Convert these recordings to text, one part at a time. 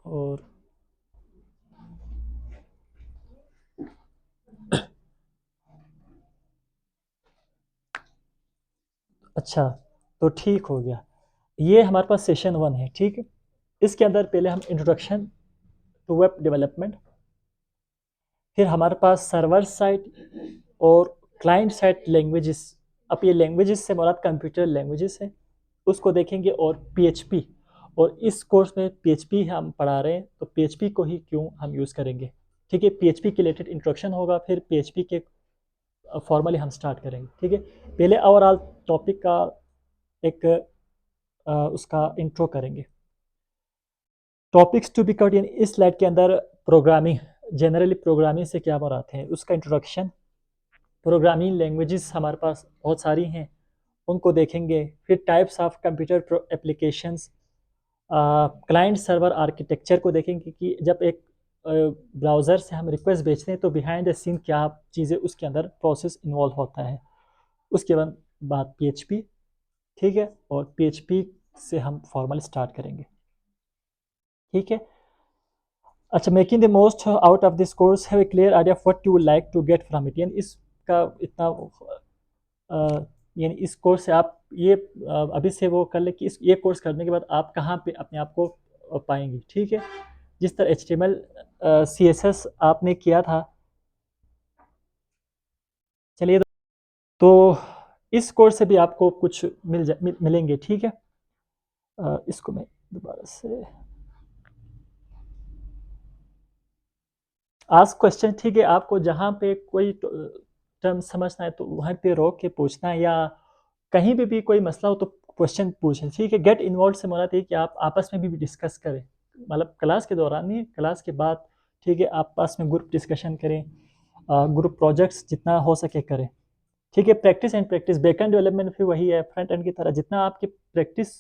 और अच्छा, तो ठीक हो गया। ये हमारे पास सेशन 1 है, ठीक है। इसके अंदर पहले हम इंट्रोडक्शन टू वेब डेवलपमेंट, फिर हमारे पास सर्वर साइड और क्लाइंट साइड लैंग्वेजेस। अब ये लैंग्वेजेस से मुराद कंप्यूटर लैंग्वेजेस है, उसको देखेंगे, और पीएचपी। और इस कोर्स में पीएचपी हम पढ़ा रहे हैं, तो पीएचपी को ही क्यों हम यूज़ करेंगे। ठीक है, पीएचपी के रिलेटेड इंट्रोडक्शन होगा, फिर पीएचपी के फॉर्मली हम स्टार्ट करेंगे। ठीक है, पहले ओवरऑल टॉपिक का एक उसका इंट्रो करेंगे। टॉपिक्स टू बी कवर्ड, यानी इस स्लाइड के अंदर प्रोग्रामिंग, जनरली प्रोग्रामिंग से क्या मुराद है उसका इंट्रोडक्शन। प्रोग्रामिंग लैंग्वेजेस हमारे पास बहुत सारी हैं, उनको देखेंगे। फिर types of computer applications, client server architecture को देखेंगे कि जब एक ब्राउज़र से हम रिक्वेस्ट भेजते हैं तो बिहाइंड द सीन क्या चीज़ें उसके अंदर प्रोसेस इन्वॉल्व होता है। उसके बाद बात पीएचपी, ठीक है, और पीएचपी से हम फॉर्मल स्टार्ट करेंगे। ठीक है, अच्छा, making the most out of this course, have a clear idea of what you like to get from it. यानी इसका इतना यानी इस कोर्स से आप ये अभी से वो कर ले कि ये कोर्स करने के बाद आप कहाँ पे अपने आप को पाएंगे। ठीक है, जिस तरह HTML CSS आपने किया था, चलिए, तो इस कोर्स से भी आपको कुछ मिलेंगे। ठीक है, इसको मैं दोबारा से आस्क क्वेश्चन। ठीक है, आपको जहाँ पे कोई टर्म समझना है तो वहाँ पे रोक के पूछना है, या कहीं भी कोई मसला हो तो क्वेश्चन पूछें। ठीक है, गेट इन्वॉल्व से मुराद है कि आप आपस में भी डिस्कस करें, मतलब क्लास के दौरान नहीं, क्लास के बाद। ठीक है, आपस में ग्रुप डिस्कशन करें, ग्रुप प्रोजेक्ट्स जितना हो सके करें। ठीक है, practice and practice, backend development भी वही है फ्रंट एंड की तरह, जितना आपकी प्रैक्टिस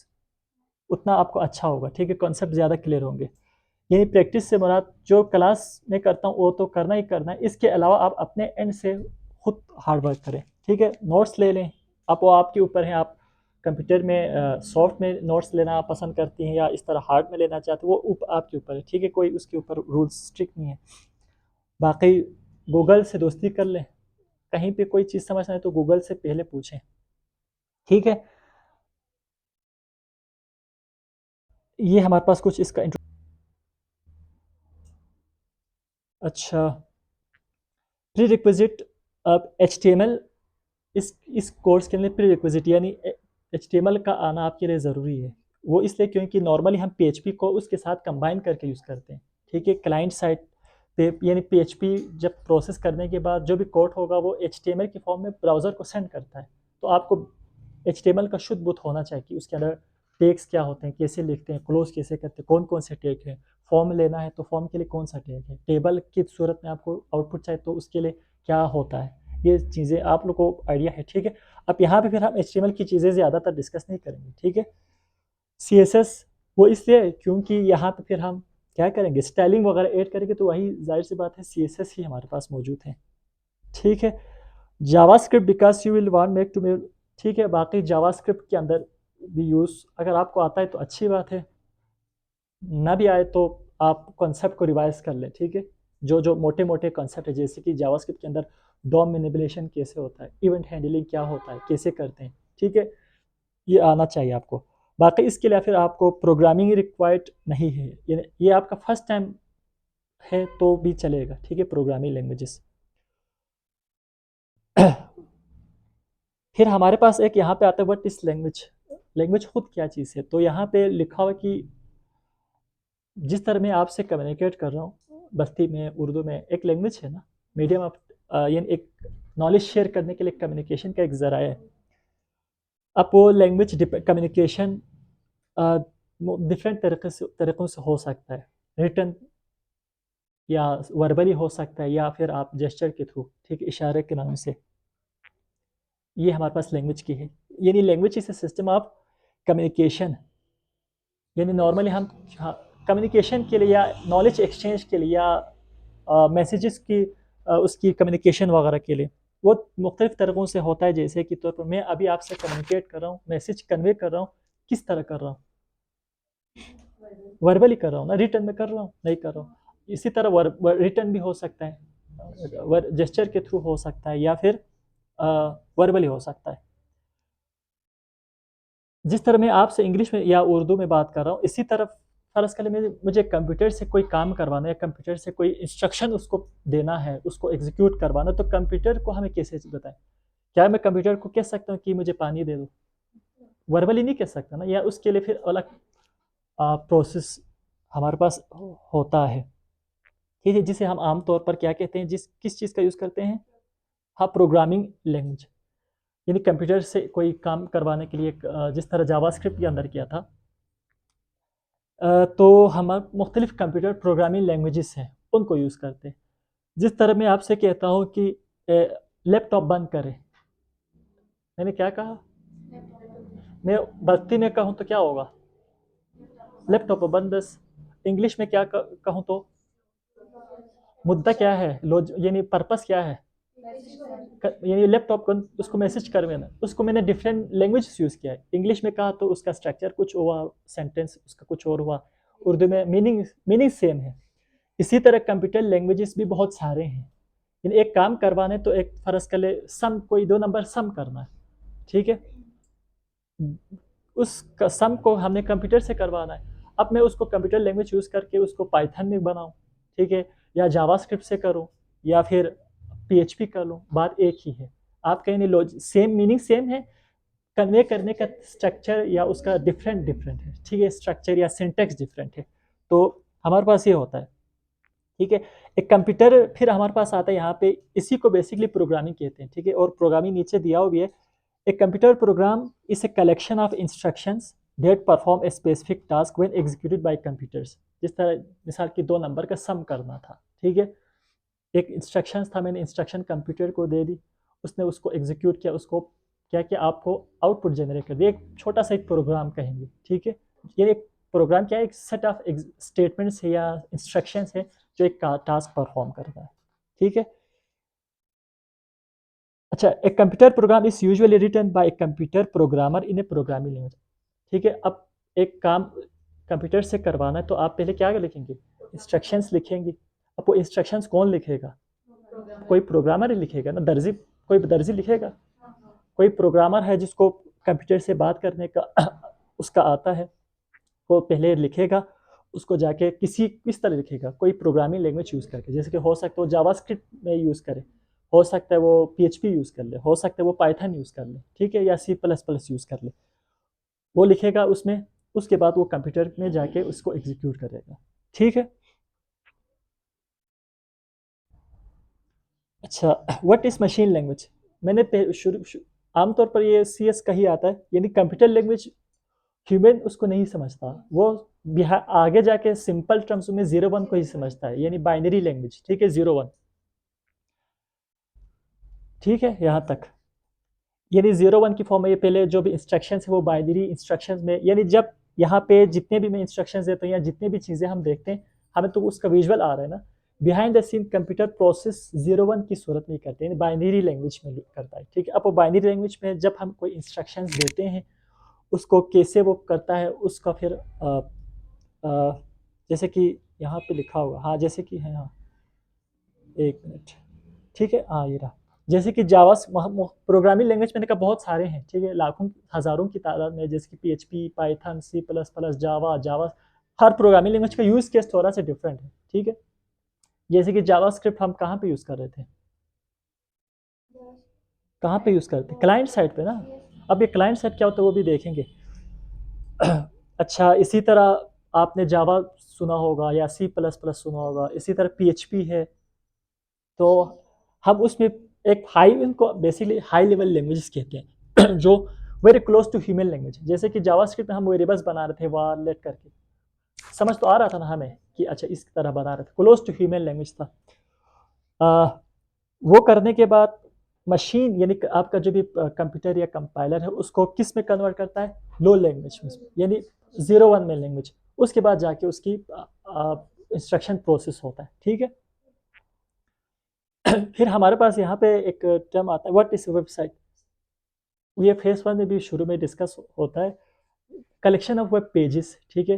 उतना आपको अच्छा होगा। ठीक है, कॉन्सेप्ट ज़्यादा क्लियर होंगे। यही प्रैक्टिस से मुराद जो क्लास में करता हूँ वो तो करना ही करना है, इसके अलावा आप अपने एंड से खुद हार्ड वर्क करें। ठीक है, नोट्स ले लें, आप वो आपके ऊपर है, आप कंप्यूटर में सॉफ्ट में नोट्स लेना पसंद करती हैं या इस तरह हार्ड में लेना चाहते हैं, वो आपके ऊपर है। ठीक है, कोई उसके ऊपर रूल्स स्ट्रिक्ट नहीं है। बाकी गूगल से दोस्ती कर लें, कहीं पे कोई चीज़ समझना है तो गूगल से पहले पूछें। ठीक है, ये हमारे पास कुछ इसका अच्छा, प्री रिक्विजिट। अब HTML इस कोर्स के लिए प्री रिक्विजिट, यानी HTML का आना आपके लिए ज़रूरी है। वो इसलिए क्योंकि नॉर्मली हम PHP को उसके साथ कंबाइन करके यूज़ करते हैं। ठीक है, क्लाइंट साइड पे यानी PHP जब प्रोसेस करने के बाद जो भी कोड होगा वो HTML के फॉर्म में ब्राउज़र को सेंड करता है। तो आपको HTML का शुद्ध बुद्ध होना चाहिए कि उसके अंदर टैग्स क्या होते हैं, कैसे लिखते हैं, क्लोज कैसे करते हैं, कौन कौन से टैग हैं। फॉर्म लेना है तो फॉर्म के लिए कौन सा टैग है, टेबल की सूरत में आपको आउटपुट चाहिए तो उसके लिए क्या होता है, ये चीज़ें आप लोग को आइडिया है। ठीक है, अब यहाँ पे फिर हम HTML की चीज़ें ज़्यादातर डिस्कस नहीं करेंगे। ठीक है, CSS वो इसलिए क्योंकि यहाँ पे फिर हम क्या करेंगे, स्टाइलिंग वगैरह ऐड करेंगे, तो वही जाहिर सी बात है CSS ही हमारे पास मौजूद है। ठीक है, JavaScript because you will want make to make. ठीक है, बाकी जावास्क्रिप्ट के अंदर भी यूज़ अगर आपको आता है तो अच्छी बात है, ना भी आए तो आप कॉन्सेप्ट को रिवाइज कर लें। ठीक है, जो जो मोटे मोटे कॉन्सेप्ट है, जैसे कि जावास्क्रिप्ट के अंदर डॉम मैनिपुलेशन कैसे होता है, इवेंट हैंडलिंग क्या होता है, कैसे करते हैं। ठीक है, ये आना चाहिए आपको। बाकी इसके लिए फिर आपको प्रोग्रामिंग रिक्वायर्ड नहीं है, ये आपका फर्स्ट टाइम है तो भी चलेगा। ठीक है, प्रोग्रामिंग लैंग्वेजेस। फिर हमारे पास एक यहाँ पे आता है व्हाट इज लैंग्वेज। लैंग्वेज खुद क्या चीज़ है, तो यहाँ पे लिखा हुआ कि जिस तरह मैं आपसे कम्युनिकेट कर रहा हूँ बस्ती में उर्दू में, एक लैंग्वेज है ना, मीडियम ऑफ यानी एक नॉलेज शेयर करने के लिए कम्युनिकेशन का एक ज़रा है। अब वो लैंग्वेज कम्युनिकेशन डिफरेंट तरीक़ों से हो सकता है, रिटन या वर्बली हो सकता है, या फिर आप जेस्चर के थ्रू, ठीक, इशारे के नाम से। ये हमारे पास लैंग्वेज की है, यानी language is a system of communication. यानी नॉर्मली हम कम्युनिकेशन के लिए या नॉलेज एक्सचेंज के लिए या मैसेजेस की उसकी कम्युनिकेशन वगैरह के लिए वो मुख्तलिफ तरीक़ों से होता है। जैसे कि तौर पर मैं अभी आपसे कम्युनिकेट कर रहा हूँ, मैसेज कन्वे कर रहा हूँ, किस तरह कर रहा हूँ, वर्बली कर रहा हूँ ना, रिटर्न में कर रहा हूँ नहीं कर रहा हूँ। इसी तरह रिटर्न भी हो सकता है, जेस्चर के थ्रू हो सकता है, या फिर वर्बली हो सकता है। जिस तरह मैं आपसे इंग्लिश में या उर्दू में बात कर रहा हूँ, इसी तरह फ़र्ज़ कर लें मुझे कंप्यूटर से कोई काम करवाना है, या कंप्यूटर से कोई इंस्ट्रक्शन उसको देना है, उसको एग्जीक्यूट करवाना, तो कंप्यूटर को हमें कैसे बताएं? क्या मैं कंप्यूटर को कह सकता हूँ कि मुझे पानी दे दो? वर्बली नहीं कह सकता ना, या उसके लिए फिर अलग प्रोसेस हमारे पास होता है, ठीक है, जिसे हम आमतौर पर क्या कहते हैं, जिस किस चीज़ का यूज़ करते हैं? हाँ, प्रोग्रामिंग लैंग्वेज। यानी कंप्यूटर से कोई काम करवाने के लिए जिस तरह जावास्क्रिप्ट के अंदर किया था, तो हम मुख्तलिफ कंप्यूटर प्रोग्रामिंग लैंग्वेजेस हैं, उनको यूज़ करते हैं। जिस तरह मैं आपसे कहता हूँ कि लैपटॉप बंद करें, मैंने क्या कहा? मैं भक्ति में कहूँ तो क्या होगा? लैपटॉप बंद। बस इंग्लिश में क्या कहूँ तो मुद्दा क्या है, यानी पर्पस क्या है? यानी लैपटॉप को उसको मैसेज कर देना, उसको मैंने डिफरेंट लैंग्वेज यूज़ किया है। इंग्लिश में कहा तो उसका स्ट्रक्चर कुछ हुआ, सेंटेंस उसका कुछ और हुआ। उर्दू में मीनिंग सेम है। इसी तरह कंप्यूटर लैंग्वेजेस भी बहुत सारे हैं। यानी एक काम करवाने तो एक फ़र्ज़ कर ले सम, कोई दो नंबर सम करना है, ठीक है, उस सम को हमने कंप्यूटर से करवाना है। अब मैं उसको कंप्यूटर लैंग्वेज यूज़ करके उसको पाइथन में बनाऊँ, ठीक है, या जावास्क्रिप्ट से करूँ, या फिर पीएचपी कर लूँ, बात एक ही है। आप कहेंगे सेम मीनिंग सेम है, कन्वे करने का स्ट्रक्चर या उसका डिफरेंट है, ठीक है, स्ट्रक्चर या सिंटेक्स डिफरेंट है। तो हमारे पास ये होता है, ठीक है। एक कंप्यूटर फिर हमारे पास आता है यहाँ पे, इसी को बेसिकली प्रोग्रामिंग कहते हैं, ठीक है, और प्रोग्रामिंग नीचे दिया हुआ भी है। A computer program is a collection of instructions that perform a specific task when executed by computers। जिस तरह मिसाल की दो नंबर का सम करना था, ठीक है, एक इंस्ट्रक्शन था, मैंने इंस्ट्रक्शन कंप्यूटर को दे दी, उसने उसको एग्जीक्यूट किया, उसको क्या किया, आपको आउटपुट जनरेट कर दिया। एक छोटा सा एक प्रोग्राम कहेंगे, ठीक है। ये एक प्रोग्राम क्या है, एक सेट ऑफ स्टेटमेंट्स है या इंस्ट्रक्शंस है जो एक टास्क परफॉर्म करता है, ठीक है। अच्छा, एक computer program is usually written by a computer programmer in a programming language, ठीक है। अब एक काम कंप्यूटर से करवाना है तो आप पहले क्या लिखेंगे? इंस्ट्रक्शंस लिखेंगे। अब वो इंस्ट्रक्शंस कौन लिखेगा? कोई प्रोग्रामर ही लिखेगा ना, दर्जी, कोई दर्जी लिखेगा? कोई प्रोग्रामर है जिसको कंप्यूटर से बात करने का उसका आता है, वो पहले लिखेगा, उसको जाके किस तरह लिखेगा, कोई प्रोग्रामिंग लैंग्वेज यूज़ करके, जैसे कि हो सकता है वो जावास्क्रिप्ट में यूज़ करे, हो सकता है वो पीएचपी यूज़ कर ले, हो सकता है वो पाइथन यूज़ कर ले, ठीक है, या सी प्लस प्लस यूज़ कर ले। वो लिखेगा उसमें, उसके बाद वो कंप्यूटर में जाके उसको एग्जीक्यूट करेगा, ठीक है। अच्छा, व्हाट इज़ मशीन लैंग्वेज? मैंने आमतौर पर ये सीएस का ही आता है, यानी कंप्यूटर लैंग्वेज ह्यूमन उसको नहीं समझता, वो आगे जाके सिंपल टर्म्स में जीरो वन को ही समझता है, यानी बाइनरी लैंग्वेज, ठीक है, जीरो वन, ठीक है, यहाँ तक। यानी जीरो वन की फॉर्म में ये पहले जो भी इंस्ट्रक्शंस है वो बाइनरी इंस्ट्रक्शंस में, यानी जब यहाँ पे जितने भी मैं इंस्ट्रक्शंस देता हूँ या जितने भी चीज़ें हम देखते हैं, हमें तो उसका विजुअल आ रहा है ना। Behind the scene computer process zero one की सूरत में करते हैं, बाइनरी लैंग्वेज में करता है, ठीक है। अब वो बाइनरी लैंग्वेज में जब हम कोई इंस्ट्रक्शंस देते हैं, उसको कैसे वो करता है, उसका फिर जैसे कि यहाँ पे लिखा होगा, हाँ, जैसे कि है, हाँ, एक मिनट, ठीक है, हाँ, ये रहा। जैसे कि जावा प्रोग्रामिंग लैंग्वेज मैंने कहा बहुत सारे हैं, ठीक है, लाखों हज़ारों की तादाद में, जैसे कि PHP, python, C plus plus, Java Java, हर प्रोग्रामिंग लैंग्वेज का यूज़ केस थोड़ा सा डिफरेंट है, ठीक है। जैसे कि जावा स्क्रिप्ट हम कहाँ पे यूज़ कर रहे थे, कहाँ पे यूज़ करते, क्लाइंट साइड पे ना। अब ये क्लाइंट साइड क्या होता है वो भी देखेंगे। अच्छा, इसी तरह आपने जावा सुना होगा या सी प्लस प्लस सुना होगा, इसी तरह पीएचपी है। तो हम उसमें एक हाई, इनको बेसिकली हाई लेवल लैंग्वेजेस कहते हैं जो very close to human language. जैसे कि जावास्क्रिप्ट में हम वेरिएबल्स बना रहे थे वार लेट करके, समझ तो आ रहा था ना हमें कि अच्छा इस तरह बना रहे थे, क्लोज टू ह्यूमन लैंग्वेज था। आ, वो करने के बाद मशीन, यानी आपका जो भी कंप्यूटर या कंपाइलर है, उसको किस में कन्वर्ट करता है? लो लैंग्वेज में, यानी जीरो वन में लैंग्वेज। उसके बाद जाके उसकी इंस्ट्रक्शन प्रोसेस होता है, ठीक है। फिर हमारे पास यहाँ पे एक टर्म आता है, व्हाट इज वेबसाइट। ये फेस वन में भी शुरू में डिस्कस होता है, कलेक्शन ऑफ वेब पेजेस, ठीक है।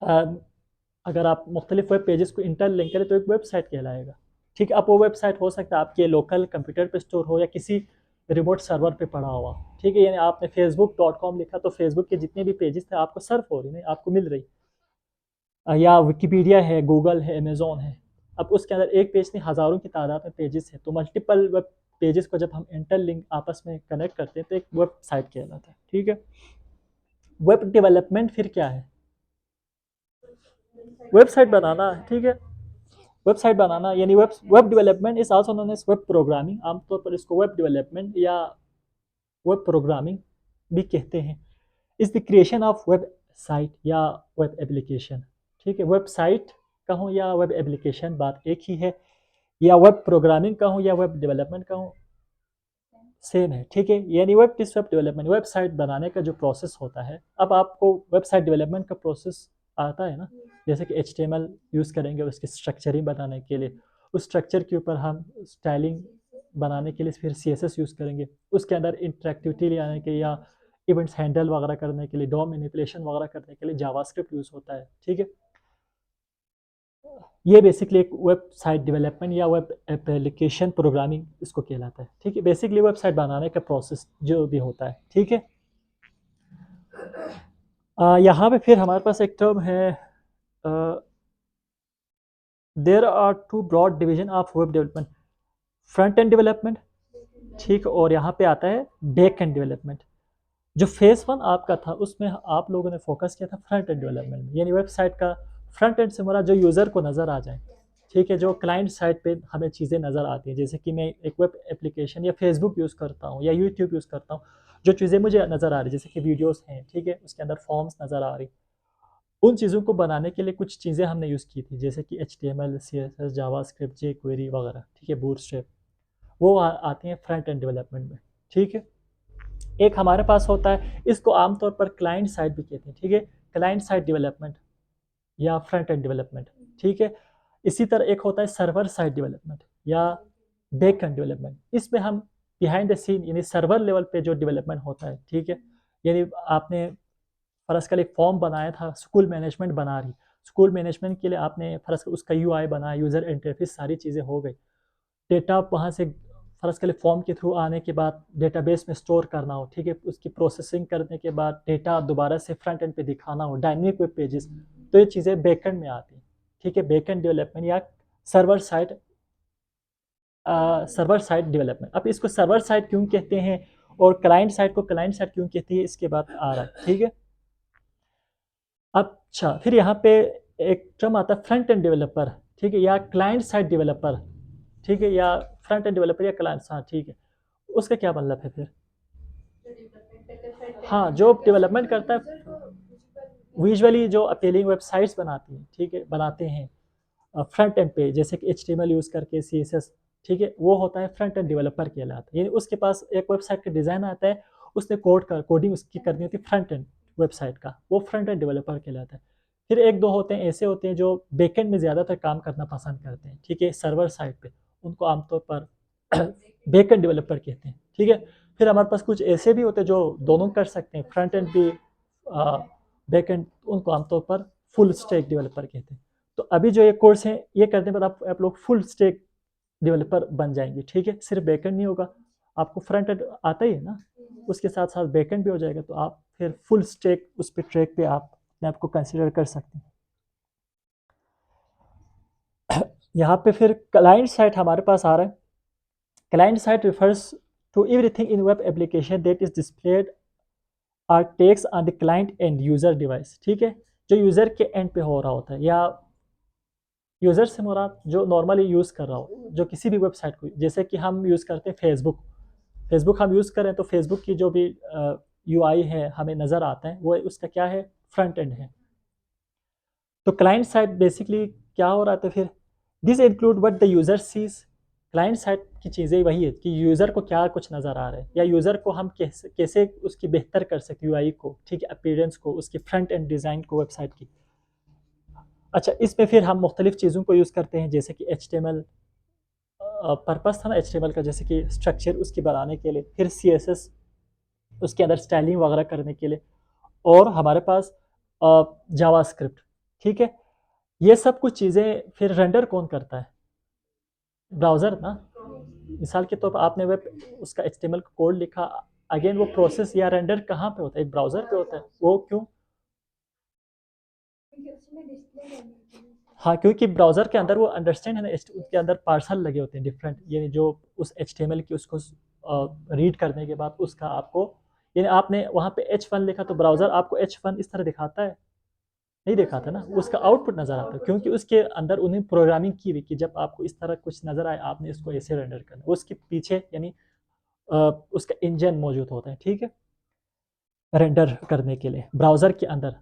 अगर आप मुख्तलिफ वेब पेजेस को इंटरलिंक करें तो एक वेबसाइट कहलाएगा। ठीक है, अब वो वेबसाइट हो सकता है आपके लोकल कंप्यूटर पे स्टोर हो या किसी रिमोट सर्वर पे पड़ा हुआ। ठीक है, यानी आपने facebook.com लिखा तो फेसबुक के जितने भी पेजेस थे आपको सर्फ हो रही, नहीं आपको मिल रही। या विकिपीडिया है, गूगल है, अमेज़ोन है। अब उसके अंदर एक पेज नहीं, हज़ारों की तादाद में पेजेस हैं, तो मल्टीपल वेब पेजेस को जब हम इंटरलिंक आपस में कनेक्ट करते हैं तो एक वेबसाइट कहलाता है। ठीक है, वेब डेवलपमेंट फिर क्या है? वेबसाइट बनाना। ठीक है, वेबसाइट बनाना यानी web web development is also known as web programming. आमतौर पर इसको वेब डेवलपमेंट या वेब प्रोग्रामिंग भी कहते हैं। Is the creation of web site या वेब एप्लीकेशन। ठीक है, वेबसाइट कहूँ या वेब एप्लीकेशन बात एक ही है, या वेब प्रोग्रामिंग कहूँ या वेब डेवलपमेंट कहूँ सेम है। ठीक है, यानी वेब डेवलपमेंट वेबसाइट बनाने का जो प्रोसेस होता है। अब आपको वेबसाइट डेवलपमेंट का प्रोसेस आता है ना, जैसे कि HTML यूज़ करेंगे उसकी स्ट्रक्चरिंग बनाने के लिए, उस स्ट्रक्चर के ऊपर हम स्टाइलिंग बनाने के लिए फिर CSS यूज़ करेंगे, उसके अंदर इंटरेक्टिविटी ले आने के या इवेंट्स हैंडल वगैरह करने के लिए, डॉम मैनिपुलेशन वगैरह करने के लिए जावास्क्रिप्ट यूज़ होता है। ठीक है, ये बेसिकली एक वेबसाइट डेवलपमेंट या वेब एप्लीकेशन प्रोग्रामिंग इसको कहलाता है। ठीक है, बेसिकली वेबसाइट बनाने का प्रोसेस जो भी होता है। ठीक है, यहाँ पे फिर हमारे पास एक टर्म है, there are two broad division of web development, front end development. ठीक, और यहाँ पे आता है बैक एंड डेवलपमेंट। जो फेज 1 आपका था उसमें आप लोगों ने फोकस किया था फ्रंट एंड डेवलपमेंट में, यानी वेबसाइट का फ्रंट एंड से हमारा जो यूज़र को नज़र आ जाए। ठीक है, जो क्लाइंट साइड पे हमें चीज़ें नज़र आती हैं, जैसे कि मैं एक वेब एप्लीकेशन या फेसबुक यूज़ करता हूँ या यूट्यूब यूज़ करता हूँ, जो चीज़ें मुझे नज़र आ रही, जैसे कि वीडियोस हैं। ठीक है, उसके अंदर फॉर्म्स नज़र आ रही, उन चीज़ों को बनाने के लिए कुछ चीज़ें हमने यूज़ की थी, जैसे कि HTML, CSS, जावास्क्रिप्ट, jQuery वगैरह। ठीक है, बूटस्ट्रैप, वो आती हैं फ्रंट एंड डेवलपमेंट में। ठीक है, एक हमारे पास होता है, इसको आमतौर पर क्लाइंट साइड भी कहते हैं। ठीक है, क्लाइंट साइड डेवलपमेंट या फ्रंट एंड डेवलपमेंट। ठीक है, इसी तरह एक होता है सर्वर साइड डेवलपमेंट या बैक एंड डेवलपमेंट। इसमें हम बिहाइंड द सीन यानी सर्वर लेवल पे जो डेवलपमेंट होता है। ठीक है, यानी आपने फर्ज कर एक फॉर्म बनाया था, स्कूल मैनेजमेंट बना रही, स्कूल मैनेजमेंट के लिए आपने फर्ज उसका UI बनाया, यूज़र इंटरफेस, सारी चीज़ें हो गई, डेटा वहाँ से फ़र्ज़ के लिए फॉर्म के थ्रू आने के बाद डेटाबेस में स्टोर करना हो। ठीक है, उसकी प्रोसेसिंग करने के बाद डेटा दोबारा से फ्रंट एंड पे दिखाना हो, डायनेमिक वेब पेजेस, तो ये चीज़ें बैकएंड में आती हैं। ठीक है, बैकएंड डेवलपमेंट या server side server side development. अब इसको सर्वर साइड क्यों कहते हैं और क्लाइंट साइड को क्लाइंट साइड क्यों कहती है, इसके बाद आ रहा है। ठीक है, अच्छा फिर यहाँ पे एक टर्म आता है फ्रंट एंड डेवलपर। ठीक है, या क्लाइंट साइड डेवलपर। ठीक है, या फ्रंट एंड डेवलपर या क्लाइंट। हाँ ठीक है, उसका क्या मतलब है फिर? हाँ, जो डेवलपमेंट करता है विजुअली, जो अपीलिंग वेबसाइट्स बनाती हैं। ठीक है, बनाते हैं फ्रंट एंड पे, जैसे कि HTML यूज़ करके, CSS। ठीक है, वो होता है फ्रंट एंड डेवलपर कहलाता है, यानी उसके पास एक वेबसाइट का डिज़ाइन आता है, उसने कोडिंग उसकी करनी होती है फ्रंट एंड वेबसाइट का, वो फ्रंट एंड डेवलपर कहलाता है। फिर एक दो होते हैं ऐसे होते हैं जो बैकएंड में ज़्यादातर काम करना पसंद करते हैं। ठीक है, सर्वर साइड पे, उनको आमतौर पर बैकएंड डेवलपर कहते हैं। ठीक है, फिर हमारे पास कुछ ऐसे भी होते हैं जो दोनों कर सकते हैं, फ्रंट एंड भी बैकएंड, उनको आमतौर पर फुल स्टैक डेवलपर कहते हैं। तो अभी जो ये कोर्स है ये करने के बाद आप लोग फुल स्टैक डेवलपर बन जाएंगे। ठीक है, सिर्फ बैकएंड नहीं होगा, आपको फ्रंट एंड आता ही है ना, उसके साथ साथ बैकएंड भी हो जाएगा, तो आप फिर फुल स्टैक उस पे ट्रैक पे आप अपने आप को कंसिडर कर सकते हैं। यहाँ पे फिर क्लाइंट साइड हमारे पास आ रहा है। Client side refers to everything in web application that is displayed or takes on the client end user device. ठीक है, जो यूजर के एंड पे हो रहा होता है, या यूज़र से मुराद जो नॉर्मली यूज़ कर रहा हो, जो किसी भी वेबसाइट को, जैसे कि हम यूज़ करते हैं फेसबुक, हम यूज़ करें तो फेसबुक की जो भी UI है हमें नज़र आता है, वो उसका क्या है, फ्रंट एंड है। तो क्लाइंट साइड बेसिकली क्या हो रहा था फिर, this include what the user sees. Client side की चीज़ें वही है कि यूज़र को क्या कुछ नज़र आ रहा है, या यूज़र को हम कैसे कैसे उसकी बेहतर कर सकते UI को। ठीक है, अपीयरेंस को, उसकी फ्रंट एंड डिज़ाइन को वेबसाइट की। अच्छा, इसमें फिर हम मुख्तलिफ चीज़ों को यूज़ करते हैं, जैसे कि HTML पर्पस था ना HTML का, जैसे कि स्ट्रक्चर उसकी बनाने के लिए, फिर CSS उसके अंदर स्टाइलिंग वगैरह करने के लिए, और हमारे पास जावास्क्रिप्ट। ठीक है। ये सब कुछ चीज़ें फिर रेंडर कौन करता है? ब्राउज़र ना। मिसाल के तौर पर आपने वेब उसका एचटीएमएल कोड लिखा, अगेन वो प्रोसेस या रेंडर कहाँ पे होता है? एक ब्राउज़र पे होता है। वो क्यों? हाँ, क्योंकि ब्राउज़र के अंदर वो अंडरस्टैंड है ना, उसके अंदर पार्सल लगे होते हैं डिफरेंट, यानी जो उस एचटीएमएल की उसको रीड करने के बाद उसका आपको, यानी आपने वहाँ पे H1 लिखा तो ब्राउज़र आपको H1 इस तरह दिखाता है? नहीं दिखाता ना, उसका आउटपुट नज़र आता है, क्योंकि उसके अंदर उन्हें प्रोग्रामिंग की हुई कि जब आपको इस तरह कुछ नज़र आए आपने इसको ऐसे रेंडर करना, उसके पीछे यानी अ, उसका इंजन मौजूद होता है, ठीक है, रेंडर करने के लिए ब्राउज़र के अंदर,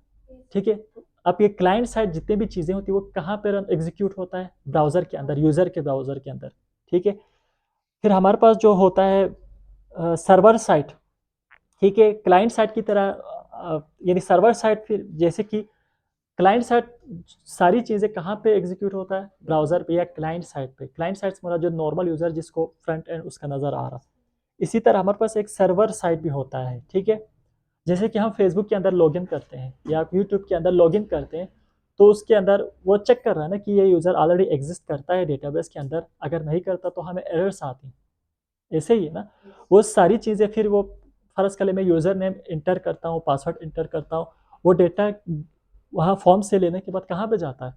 ठीक है। अब ये क्लाइंट साइड जितनी भी चीज़ें होती हैं वो कहाँ पे रन एग्जीक्यूट होता है? ब्राउज़र के अंदर, यूज़र के ब्राउज़र के अंदर, ठीक है। फिर हमारे पास जो होता है सर्वर साइड, ठीक है, क्लाइंट साइड की तरह, यानी सर्वर साइड फिर जैसे कि क्लाइंट साइड सारी चीज़ें कहाँ पे एग्जीक्यूट होता है? ब्राउज़र पे या क्लाइंट साइड पे। क्लाइंट साइड से हमारा जो नॉर्मल यूज़र जिसको फ्रंट एंड उसका नज़र आ रहा। इसी तरह हमारे पास एक सर्वर साइड भी होता है, ठीक है। जैसे कि हम फेसबुक के अंदर लॉगिन करते हैं या यूट्यूब के अंदर लॉगिन करते हैं, तो उसके अंदर वो चेक कर रहा है ना कि ये यूज़र ऑलरेडी एग्जिस्ट करता है डेटाबेस के अंदर, अगर नहीं करता तो हमें एरर्स आती हैं, ऐसे ही है ना। वो सारी चीज़ें फिर वो फ़र्ज़ कर ले मैं यूज़र नेम इंटर करता हूँ, पासवर्ड इंटर करता हूँ, वो डेटा वहाँ फॉर्म से लेने के बाद कहाँ पे जाता है?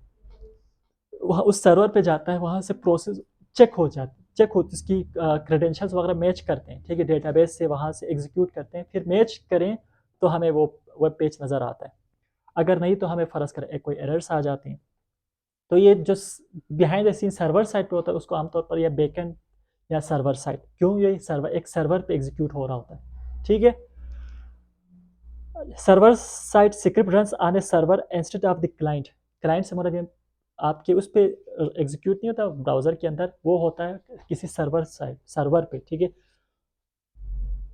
वहाँ उस सर्वर पे जाता है, वहाँ से प्रोसेस चेक होती इसकी क्रेडेंशियल्स वगैरह मैच करते हैं, ठीक है, डेटाबेस से वहाँ से एग्जीक्यूट करते हैं, फिर मैच करें तो हमें वो वेब पेज नज़र आता है। अगर नहीं तो हमें फ़र्ज़ करें कोई एरर्स आ जाती हैं। तो ये जो behind the scene server side पे होता है उसको आमतौर पर या बैकएंड या सर्वर साइड, क्यों? ये सर्वर एक सर्वर पे एग्जीक्यूट हो रहा होता है, ठीक है। Server side script runs on A server instead of the client. Client से मतलब आपके उस पे एग्जीक्यूट नहीं होता ब्राउज़र के अंदर, वो होता है किसी सर्वर साइड, सर्वर पे, ठीक है।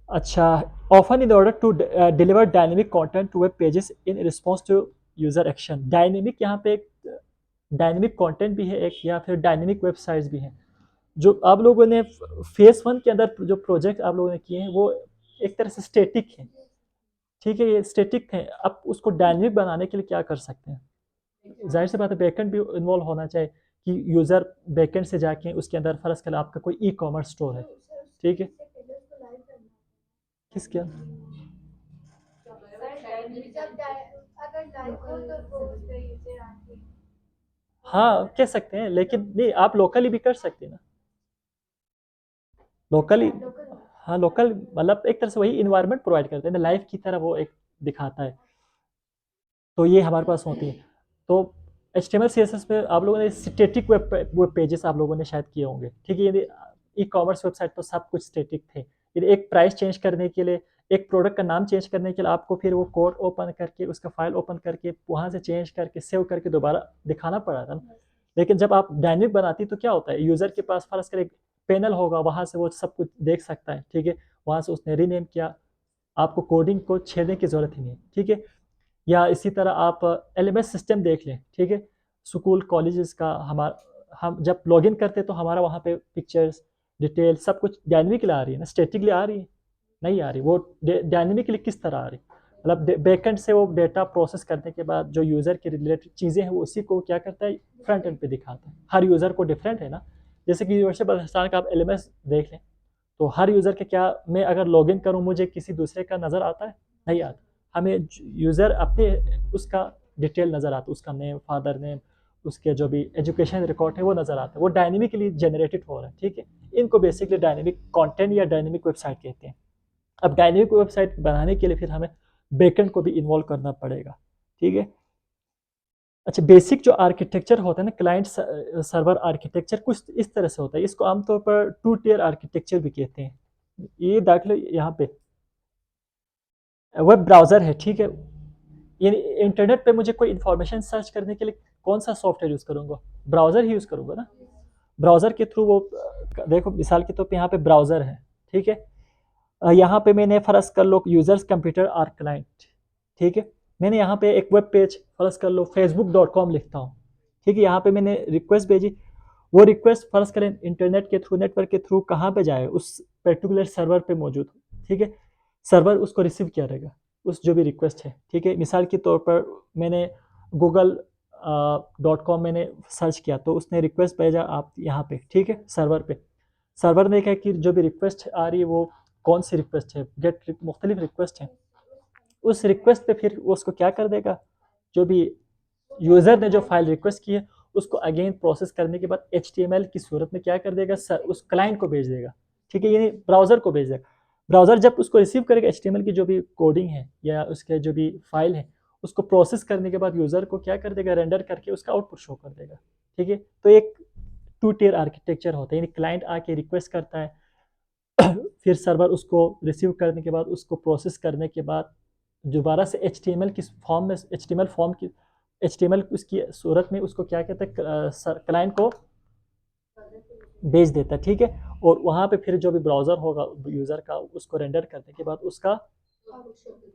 अच्छा, often in order to deliver dynamic content to web pages in response to user action. Dynamic यहाँ पे एक डायनेमिक कंटेंट भी है एक, या फिर डायनेमिक वेबसाइट्स भी हैं। जो आप लोगों ने फेज़ 1 के अंदर जो प्रोजेक्ट आप लोगों ने किए हैं वो एक तरह से स्टैटिक है, ठीक है, ये स्टैटिक है। अब उसको डायनेमिक बनाने के लिए क्या कर सकते हैं? ज़ाहिर सी बात है बैकएंड भी इन्वॉल्व होना चाहिए कि यूज़र बैकएंड से जाके उसके अंदर फ़र्ज़ करें आपका कोई ई-कॉमर्स स्टोर है, ठीक है? किसके? हाँ, कह सकते हैं, लेकिन नहीं, आप लोकली भी कर सकते हैं ना। लोकली, हाँ, लोकल मतलब एक तरह से वही एनवायरनमेंट प्रोवाइड करते हैं ना, लाइव की तरह वो एक दिखाता है। तो ये हमारे पास होती है। तो एचटीएमएल सीएसएस पे आप लोगों ने स्टैटिक वेब पेजेस आप लोगों ने शायद किए होंगे, ठीक है। यदि ई कॉमर्स वेबसाइट तो सब कुछ स्टैटिक थे। यदि एक प्राइस चेंज करने के लिए, एक प्रोडक्ट का नाम चेंज करने के लिए आपको फिर वो कोड ओपन करके उसका फाइल ओपन करके वहाँ से चेंज करके सेव करके दोबारा दिखाना पड़ा था ना। लेकिन जब आप डायनेमिक बनाती तो क्या होता है, यूज़र के पास फर्ज कर एक पैनल होगा, वहाँ से वो सब कुछ देख सकता है, ठीक है। वहाँ से उसने रीनेम किया, आपको कोडिंग को छेड़ने की ज़रूरत ही नहीं है, ठीक है। या इसी तरह आप एलएमएस सिस्टम देख लें, ठीक है, स्कूल कॉलेजेस का। हम जब लॉगिन करते हैं तो हमारा वहाँ पे पिक्चर्स डिटेल सब कुछ डायनेमिकली आ रही है ना, स्टैटिकली आ रही है? नहीं आ रही। वो डायनेमिकली किस तरह आ रही? मतलब बैकएंड से वो डेटा प्रोसेस करने के बाद जो यूज़र के रिलेटेड चीज़ें हैं वो उसी को क्या करता है, फ्रंट एंड पे दिखाता है। हर यूज़र को डिफरेंट है ना। जैसे कि यूनिवर्सिटी पहचान का आप एलएमएस देख लें, तो हर यूज़र के क्या, मैं अगर लॉगिन करूँ मुझे किसी दूसरे का नज़र आता है? नहीं आता। हमें यूज़र अपने उसका डिटेल नज़र आता है, उसका नेम, फादर नेम, उसके जो भी एजुकेशन रिकॉर्ड है वो नज़र आता है। वो डायनेमिकली जनरेटेड हो रहा है, ठीक है। इनको बेसिकली डायनेमिक कंटेंट या डायनेमिक वेबसाइट कहते हैं। अब डायनेमिक वेबसाइट बनाने के लिए फिर हमें बैकएंड को भी इन्वॉल्व करना पड़ेगा, ठीक है। अच्छा, बेसिक जो आर्किटेक्चर होता है ना, क्लाइंट सर्वर आर्किटेक्चर कुछ इस तरह से होता है। इसको आमतौर पर टू टियर आर्किटेक्चर भी कहते हैं। ये दाखिल यहाँ पे वेब ब्राउज़र है, ठीक है। यानी इंटरनेट पे मुझे कोई इन्फॉर्मेशन सर्च करने के लिए कौन सा सॉफ्टवेयर यूज़ करूँगा? ब्राउज़र ही यूज़ करूँगा ना। ब्राउज़र के थ्रू वो देखो मिसाल के तौर पे यहाँ पे ब्राउज़र है, ठीक है। यहाँ पे मैंने फ़र्ज़ कर लो यूज़र्स कंप्यूटर आर क्लाइंट, ठीक है। मैंने यहाँ पे एक वेब पेज फ़र्ज़ कर लो facebook.com लिखता हूँ, ठीक है। यहाँ पे मैंने रिक्वेस्ट भेजी, वो रिक्वेस्ट फ़र्ज़ करें इंटरनेट के थ्रू, नेटवर्क के थ्रू कहाँ पे जाए, उस पर्टिकुलर सर्वर पे मौजूद, ठीक है। सर्वर उसको रिसीव करेगा, उस जो भी रिक्वेस्ट है, ठीक है। मिसाल के तौर पर मैंने गूगल .com मैंने सर्च किया तो उसने रिक्वेस्ट भेजा आप यहाँ पे, ठीक है, सर्वर पे। सर्वर ने कहा कि जो भी रिक्वेस्ट आ रही है वो कौन सी रिक्वेस्ट है, गेट मुख्तलिफ रिक्वेस्ट है। उस रिक्वेस्ट पे फिर वो उसको क्या कर देगा, जो भी यूज़र ने जो फाइल रिक्वेस्ट की है उसको अगेन प्रोसेस करने के बाद HTML की सूरत में क्या कर देगा, उस क्लाइंट को भेज देगा, ठीक है, यानी ब्राउज़र को भेज देगा। ब्राउज़र जब उसको रिसीव करेगा HTML की जो भी कोडिंग है या उसके जो भी फाइल है, उसको प्रोसेस करने के बाद यूज़र को क्या कर देगा, रेंडर करके उसका आउटपुट शो कर देगा, ठीक है। तो एक टू टियर आर्किटेक्चर होता है, यानी क्लाइंट आके रिक्वेस्ट करता है फिर सर्वर उसको रिसीव करने के बाद उसको प्रोसेस करने के बाद दोबारा से HTML की फॉर्म में HTML उसकी सूरत में उसको क्या कहते हैं, क्लाइंट को भेज देता है, ठीक है। और वहाँ पे फिर जो भी ब्राउज़र होगा यूज़र का उसको रेंडर करने के बाद उसका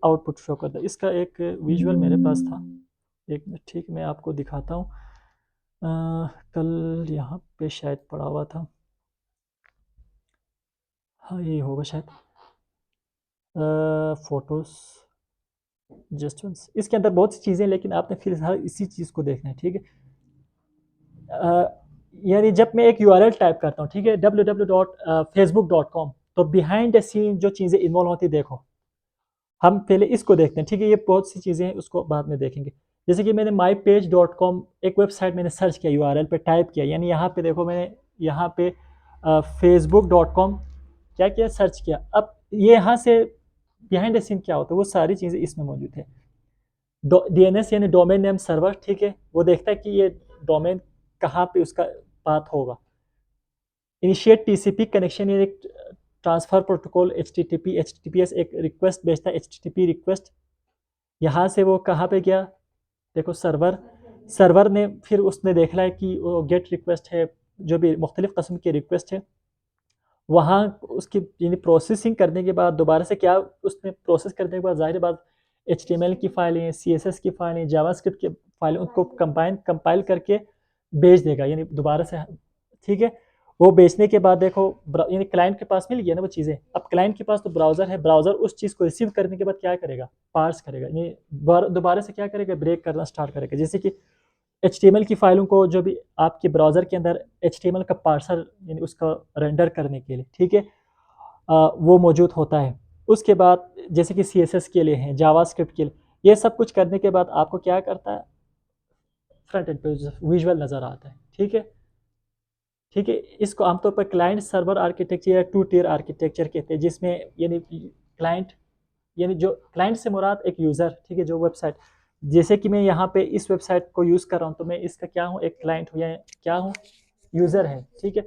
आउटपुट शो करता है। इसका एक विजुअल मेरे पास था, एक मिनट, ठीक, मैं आपको दिखाता हूँ। कल यहाँ पे शायद पड़ा हुआ था, हाँ ये होगा शायद, फोटोज़ जस्ट वंस। इसके अंदर बहुत सी चीज़ें, लेकिन आपने फिलहाल इसी चीज़ को देखना है, ठीक है। यानी जब मैं एक URL टाइप करता हूँ, ठीक है, www.facebook.com, तो बिहाइंड द सीन जो चीज़ें इन्वॉल्व होती देखो, हम पहले इसको देखते हैं, ठीक है। ये बहुत सी चीज़ें हैं, उसको बाद में देखेंगे। जैसे कि मैंने mypage.com एक वेबसाइट मैंने सर्च किया, URL पे टाइप किया, यानी यहाँ पे देखो मैंने यहाँ पे facebook.com क्या किया, सर्च किया। अब ये यहाँ से बिहाइंड द सीन क्या होता है वो सारी चीज़ें इसमें मौजूद है। DNS यानी डोमेन नेम सर्वर, ठीक है, वो देखता है कि ये डोमेन कहाँ पे उसका पाथ होगा। इनिशिएट TCP कनेक्शन यानी ट्रांसफर प्रोटोकॉल HTTPS एक रिक्वेस्ट भेजता है, HTTP रिक्वेस्ट। यहाँ से वो कहाँ पे गया, देखो सर्वर ने फिर उसने देखा है कि वो गेट रिक्वेस्ट है, जो भी मुख्तलिफ कस्म की रिक्वेस्ट है, वहाँ उसकी यानी प्रोसेसिंग करने के बाद दोबारा से क्या, उसने प्रोसेस करने के बाद ज़ाहिर बात HTML की फाइलें, CSS की फाइलें, जावास्क्रिप्ट की फाइलें, उनको कंपाइल करके भेज देगा, यानी दोबारा से, ठीक है। वो बेचने के बाद देखो यानी क्लाइंट के पास मिल गया ना वो चीज़ें। अब क्लाइंट के पास तो ब्राउज़र है, ब्राउज़र उस चीज़ को रिसीव करने के बाद क्या करेगा, पार्स करेगा, यानी दोबारा से क्या करेगा, ब्रेक करना स्टार्ट करेगा। जैसे कि HTML की फाइलों को जो भी आपके ब्राउज़र के अंदर HTML का पार्सर यानी उसका रेंडर करने के लिए, ठीक है, वो मौजूद होता है। उसके बाद जैसे कि CSS के लिए है, जावास्क्रिप्ट के लिए, ये सब कुछ करने के बाद आपको क्या करता है, फ्रंट एंड पेज विजुअल नज़र आता है, ठीक है, ठीक है। इसको आमतौर पर क्लाइंट सर्वर आर्किटेक्चर या टू टियर आर्किटेक्चर कहते हैं, जिसमें यानी क्लाइंट यानी जो क्लाइंट से मुराद एक यूज़र, ठीक है, जो वेबसाइट, जैसे कि मैं यहाँ पे इस वेबसाइट को यूज़ कर रहा हूँ तो मैं इसका क्या हूँ, एक क्लाइंट हूँ या क्या हूँ, यूज़र है, ठीक है।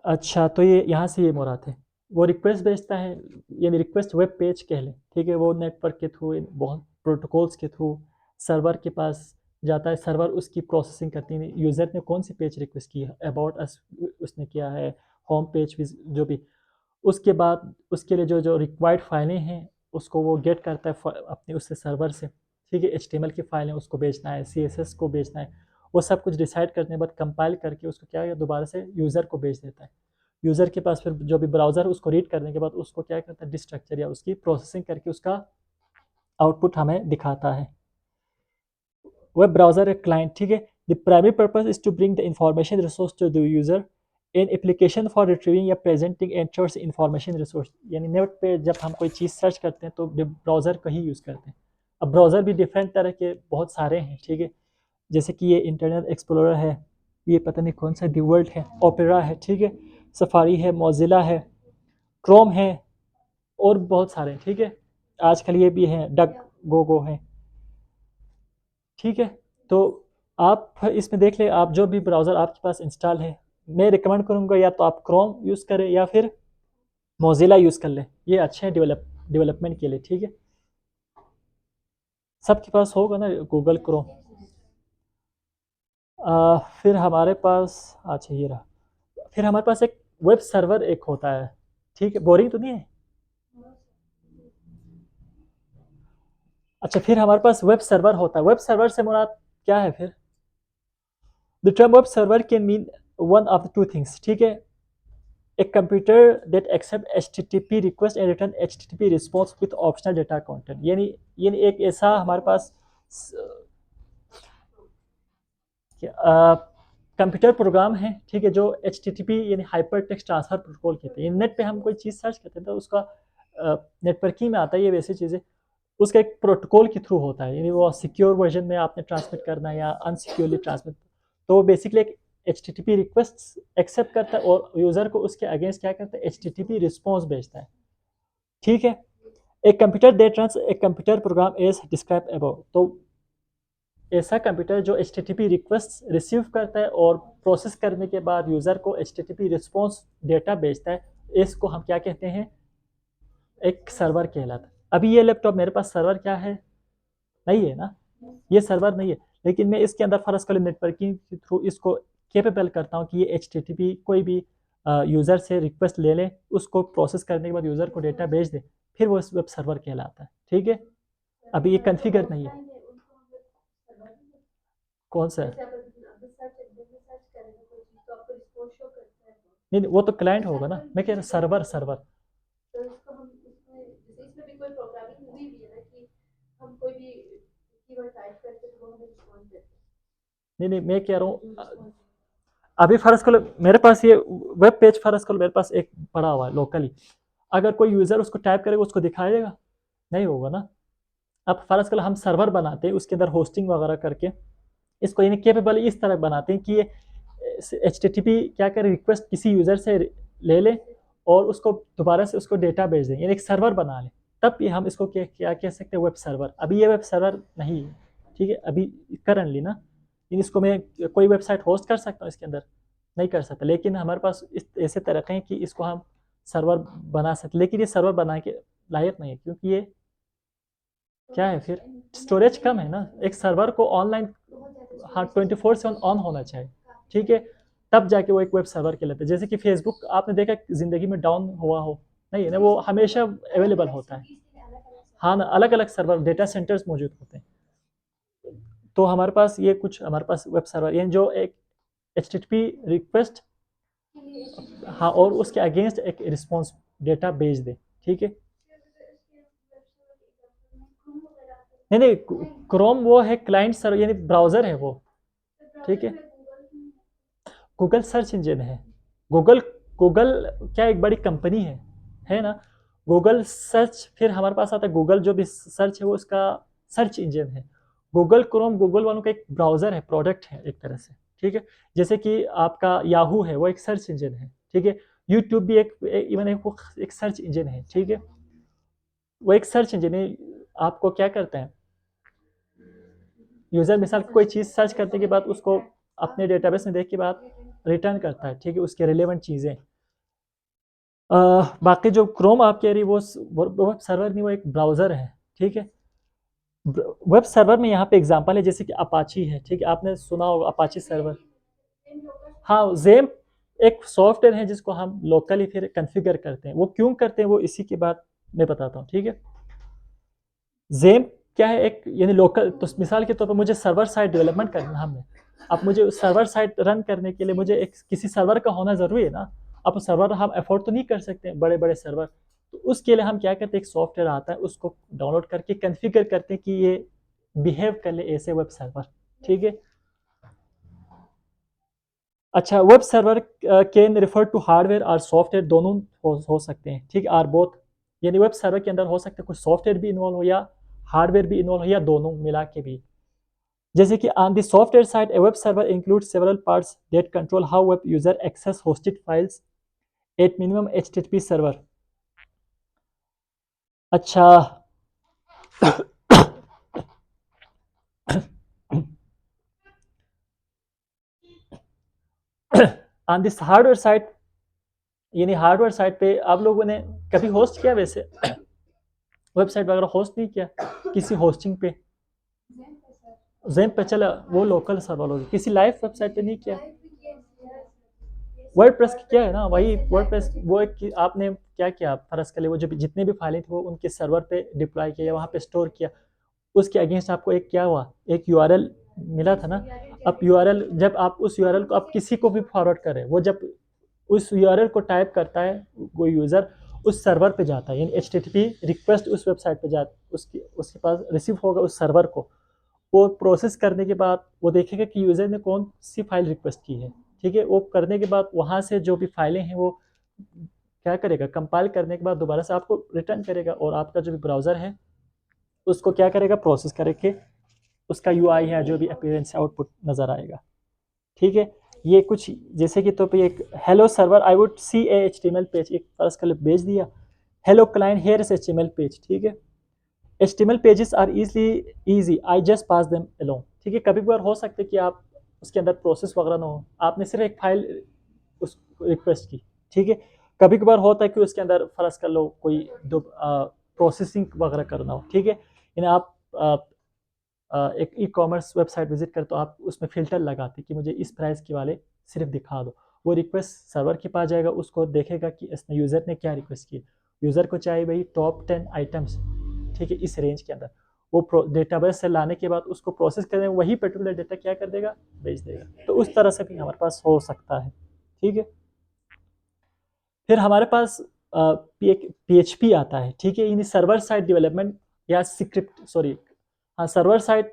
अच्छा, तो ये यहाँ से ये मुराद है, वो रिक्वेस्ट भेजता है, यानी रिक्वेस्ट वेब पेज कह लें, ठीक है, वो नेटवर्क के थ्रू बहुत प्रोटोकॉल्स के थ्रू सर्वर के पास जाता है, सर्वर उसकी प्रोसेसिंग करती है, यूज़र ने कौन सी पेज रिक्वेस्ट की है, अबाउट अस उसने किया है, होम पेज जो भी। उसके बाद उसके लिए जो जो रिक्वायर्ड फाइलें हैं उसको वो गेट करता है अपने उससे सर्वर से, ठीक है। HTML की फाइलें उसको भेजना है, CSS को भेजना है, वो सब कुछ डिसाइड करने के बाद कंपाइल करके उसको क्या है, दोबारा से यूज़र को भेज देता है। यूज़र के पास फिर जो भी ब्राउज़र उसको रीड करने के बाद उसको क्या करता है, डिस्ट्रक्चर या उसकी प्रोसेसिंग करके उसका आउटपुट हमें दिखाता है। वेब ब्राउज़र एक क्लाइंट, ठीक है। The primary purpose is to bring the information resource to the user. In application for retrieving or presenting enters information resource, यानी नेट पे जब हम कोई चीज़ सर्च करते हैं तो ब्राउज़र का ही यूज़ करते हैं। अब ब्राउज़र भी डिफरेंट तरह के बहुत सारे हैं, ठीक है, जैसे कि ये इंटरनेट एक्सप्लोरर है, ये पता नहीं कौन सा दी वर्ल्ड है, ओपेरा है, ठीक है, सफारी है, मोजिला है, क्रोम है, और बहुत सारे हैं, ठीक है। आजकल ये भी है, डक गो है, ठीक है। तो आप इसमें देख ले, आप जो भी ब्राउज़र आपके पास इंस्टॉल है, मैं रिकमेंड करूँगा या तो आप क्रोम यूज़ करें या फिर मोजिला यूज़ कर लें, ये अच्छे हैं डेवलपमेंट के लिए, ठीक है। सबके पास होगा ना गूगल क्रोम। फिर हमारे पास, अच्छा ये रहा, फिर हमारे पास एक वेब सर्वर एक होता है, ठीक है, बोरिंग तो नहीं है। अच्छा, फिर हमारे पास वेब सर्वर होता है, वेब सर्वर से मुराद क्या है फिर, the term web server can mean one of the two things, ठीक है, a computer that accept HTTP request and return HTTP response with optional data content, यानी एक ऐसा हमारे पास कंप्यूटर प्रोग्राम है, ठीक है, जो HTTP यानी हाइपर टेक्स्ट ट्रांसफर प्रोटोकॉल कहते हैं। नेट पे हम कोई चीज़ सर्च करते हैं तो उसका नेटवर्किंग में आता है ये वैसी चीज़ें, उसका एक प्रोटोकॉल के थ्रू होता है, यानी वो सिक्योर वर्जन में आपने ट्रांसमिट करना है या अनसिक्योरली ट्रांसमिट। तो वो बेसिकली एक HTTP रिक्वेस्ट एक्सेप्ट करता है और यूज़र को उसके अगेंस्ट क्या करता है, HTTP रिस्पॉन्स भेजता है, ठीक है। एक computer that runs a computer program as describe above, तो ऐसा कंप्यूटर जो HTTP रिक्वेस्ट रिसीव करता है और प्रोसेस करने के बाद यूज़र को HTTP रिस्पॉन्स डेटा भेजता है, इसको हम क्या कहते हैं, एक सर्वर कहलाता है। अभी ये लैपटॉप मेरे पास सर्वर क्या है, नहीं है ना, ये सर्वर नहीं है, लेकिन मैं इसके अंदर फर्ज कर नेटवर्किंग के थ्रू इसको कैपेबल करता हूँ कि ये HTTP कोई भी यूज़र से रिक्वेस्ट ले ले, उसको प्रोसेस करने के बाद यूज़र को डेटा भेज दे, फिर वो वेब सर्वर कहलाता है, ठीक है। अभी ये कन्फिगर नहीं है। कौन सा है? नहीं वो तो क्लाइंट होगा ना, मैं कह रहा सर्वर सर्वर। नहीं नहीं मैं कह रहा हूँ अभी फर्ज करो मेरे पास ये वेब पेज, फर्ज करो मेरे पास एक पड़ा हुआ है लोकली, अगर कोई यूज़र उसको टाइप करेगा उसको दिखाएगा, नहीं होगा ना। अब फर्ज करो हम सर्वर बनाते हैं, उसके अंदर होस्टिंग वगैरह करके इसको यानी केपेबल इस तरह बनाते हैं कि ये HTTP क्या करे, रिक्वेस्ट किसी यूज़र से ले ले और उसको दोबारा से उसको डेटा भेज दें, यानी एक सर्वर बना ले, तब ये हम इसको क्या कह सकते हैं, वेब सर्वर। अभी ये वेब सर्वर नहीं है, ठीक है, अभी करंटली ना, इसको मैं कोई वेबसाइट होस्ट कर सकता हूँ इसके अंदर, नहीं कर सकता, लेकिन हमारे पास इस ऐसे तरीके हैं कि इसको हम सर्वर बना सकते, लेकिन ये सर्वर बना के लायक नहीं है, क्योंकि ये क्या है, फिर स्टोरेज कम है ना, एक सर्वर को ऑनलाइन हाँ 24/7 ऑन होना चाहिए, ठीक है, तब जाके वो एक वेब सर्वर कहलाता है। जैसे कि फेसबुक आपने देखा ज़िंदगी में डाउन हुआ हो, नहीं है ना, वो हमेशा अवेलेबल होता है। हाँ ना, अलग अलग सर्वर डेटा सेंटर्स मौजूद होते हैं। तो हमारे पास ये कुछ हमारे पास वेब सर्वर यानी जो एक HTTP रिक्वेस्ट, हाँ, और उसके अगेंस्ट एक रिस्पॉन्स डेटा भेज दे, ठीक है। नहीं नहीं क्रोम वो है क्लाइंट सर्वर यानी ब्राउज़र है वो, ठीक है। गूगल सर्च इंजन है, गूगल गूगल क्या एक बड़ी कंपनी है ना। गूगल सर्च, फिर हमारे पास आता है गूगल जो भी सर्च है वो उसका सर्च इंजन है। गूगल क्रोम गूगल वालों का एक ब्राउज़र है, प्रोडक्ट है एक तरह से, ठीक है। जैसे कि आपका याहू है वो एक सर्च इंजन है, ठीक है। यूट्यूब भी इवन एक सर्च इंजन है, ठीक है। वो एक सर्च इंजन है, आपको क्या करता है, यूज़र मिसाल कोई चीज़ सर्च करने के बाद उसको अपने डेटाबेस में देख के बाद रिटर्न करता है, ठीक है, उसके रिलेवेंट चीज़ें। बाकी जो क्रोम आप कह रही वो वेब सर्वर नहीं, वो एक ब्राउज़र है, ठीक है। वेब सर्वर में यहाँ पे एग्जांपल है जैसे कि अपाची है, ठीक है, आपने सुना होगा अपाची सर्वर। हाँ जेम एक सॉफ्टवेयर है जिसको हम लोकली फिर कॉन्फ़िगर करते हैं, वो क्यों करते हैं वो इसी के बाद मैं बताता हूँ, ठीक है। जेम क्या है, एक यानी लोकल, तो मिसाल के तौर पर मुझे सर्वर साइड डेवलपमेंट करना हमने, अब मुझे सर्वर साइड रन करने के लिए मुझे एक किसी सर्वर का होना ज़रूरी है ना। अब सर्वर हम अफोर्ड तो नहीं कर सकते बड़े बड़े सर्वर, तो उसके लिए हम क्या करते हैं, एक सॉफ्टवेयर आता है उसको डाउनलोड करके कॉन्फ़िगर करते हैं कि ये बिहेव कर ले ऐसे वेब सर्वर, ठीक है। अच्छा, web server can refer to hardware और सॉफ्टवेयर, दोनों हो सकते हैं, ठीक है, आर बोथ, यानी वेब सर्वर के अंदर हो सकता है कुछ सॉफ्टवेयर भी इन्वॉल्व हो या हार्डवेयर भी इन्वॉल्व हो या दोनों मिला के भी। जैसे कि on the software side a web server includes several parts that control how web user access hosted files at minimum HTTP server. अच्छा ऑन दिस हार्डवेयर साइड, यानी हार्डवेयर साइड पे आप लोगों ने कभी होस्ट किया वैसे वेबसाइट वगैरह होस्ट नहीं किया किसी होस्टिंग पे, जेम पे चला वो लोकल सर्वर होगी, किसी लाइव वेबसाइट पे नहीं किया। वर्डप्रेस क्या है ना, वही वर्डप्रेस वो एक आपने क्या किया, फर्ज कर ले वो जो जितने भी फाइलें थी वो उनके सर्वर पे डिप्लॉय किया या वहाँ पे स्टोर किया, उसके अगेंस्ट आपको एक क्या हुआ, एक URL मिला था ना। अब URL जब आप उस URL को आप किसी को भी फॉरवर्ड करें, वो जब उस URL को टाइप करता है वो यूज़र उस सर्वर पे जाता है, यानी HTTP रिक्वेस्ट उस वेबसाइट पे जाता उसके उसके पास रिसीव होगा उस सर्वर को, वो प्रोसेस करने के बाद वो देखेगा कि यूज़र ने कौन सी फाइल रिक्वेस्ट की है, ठीक है। वो करने के बाद वहाँ से जो भी फाइलें हैं वो क्या करेगा, कंपाइल करने के बाद दोबारा से आपको रिटर्न करेगा, और आपका जो भी ब्राउज़र है उसको क्या करेगा, प्रोसेस करके उसका यूआई है जो भी अपीयरेंस आउटपुट नज़र आएगा, ठीक है। ये कुछ जैसे कि तो पे एक hello server I would see a HTML page, एक फर्स्ट कल भेज दिया, hello client here is HTML page, ठीक है। HTML pages are easy I just pass them along, ठीक है। कभी कभार हो सकता है कि आप उसके अंदर प्रोसेस वगैरह ना हो, आपने सिर्फ एक फाइल उस रिक्वेस्ट की, ठीक है। कभी कभार होता है कि उसके अंदर फर्ज कर लो कोई दो प्रोसेसिंग वगैरह करना हो, ठीक है। यानी आप एक ई कॉमर्स वेबसाइट विजिट कर तो आप उसमें फ़िल्टर लगाते कि मुझे इस प्राइस के वाले सिर्फ दिखा दो, वो रिक्वेस्ट सर्वर के पास जाएगा, उसको देखेगा कि इसने यूज़र ने क्या रिक्वेस्ट की, यूज़र को चाहिए भाई टॉप 10 आइटम्स, ठीक है, इस रेंज के अंदर। वो डेटाबेस से लाने के बाद उसको प्रोसेस करने वही पर्टिकुलर डेटा क्या कर देगा, भेज देगा। तो उस तरह से भी हमारे पास हो सकता है, ठीक है। फिर हमारे पास पीएचपी आता है, ठीक है। यानी सर्वर साइड डेवलपमेंट या स्क्रिप्ट सॉरी हाँ, सर्वर साइड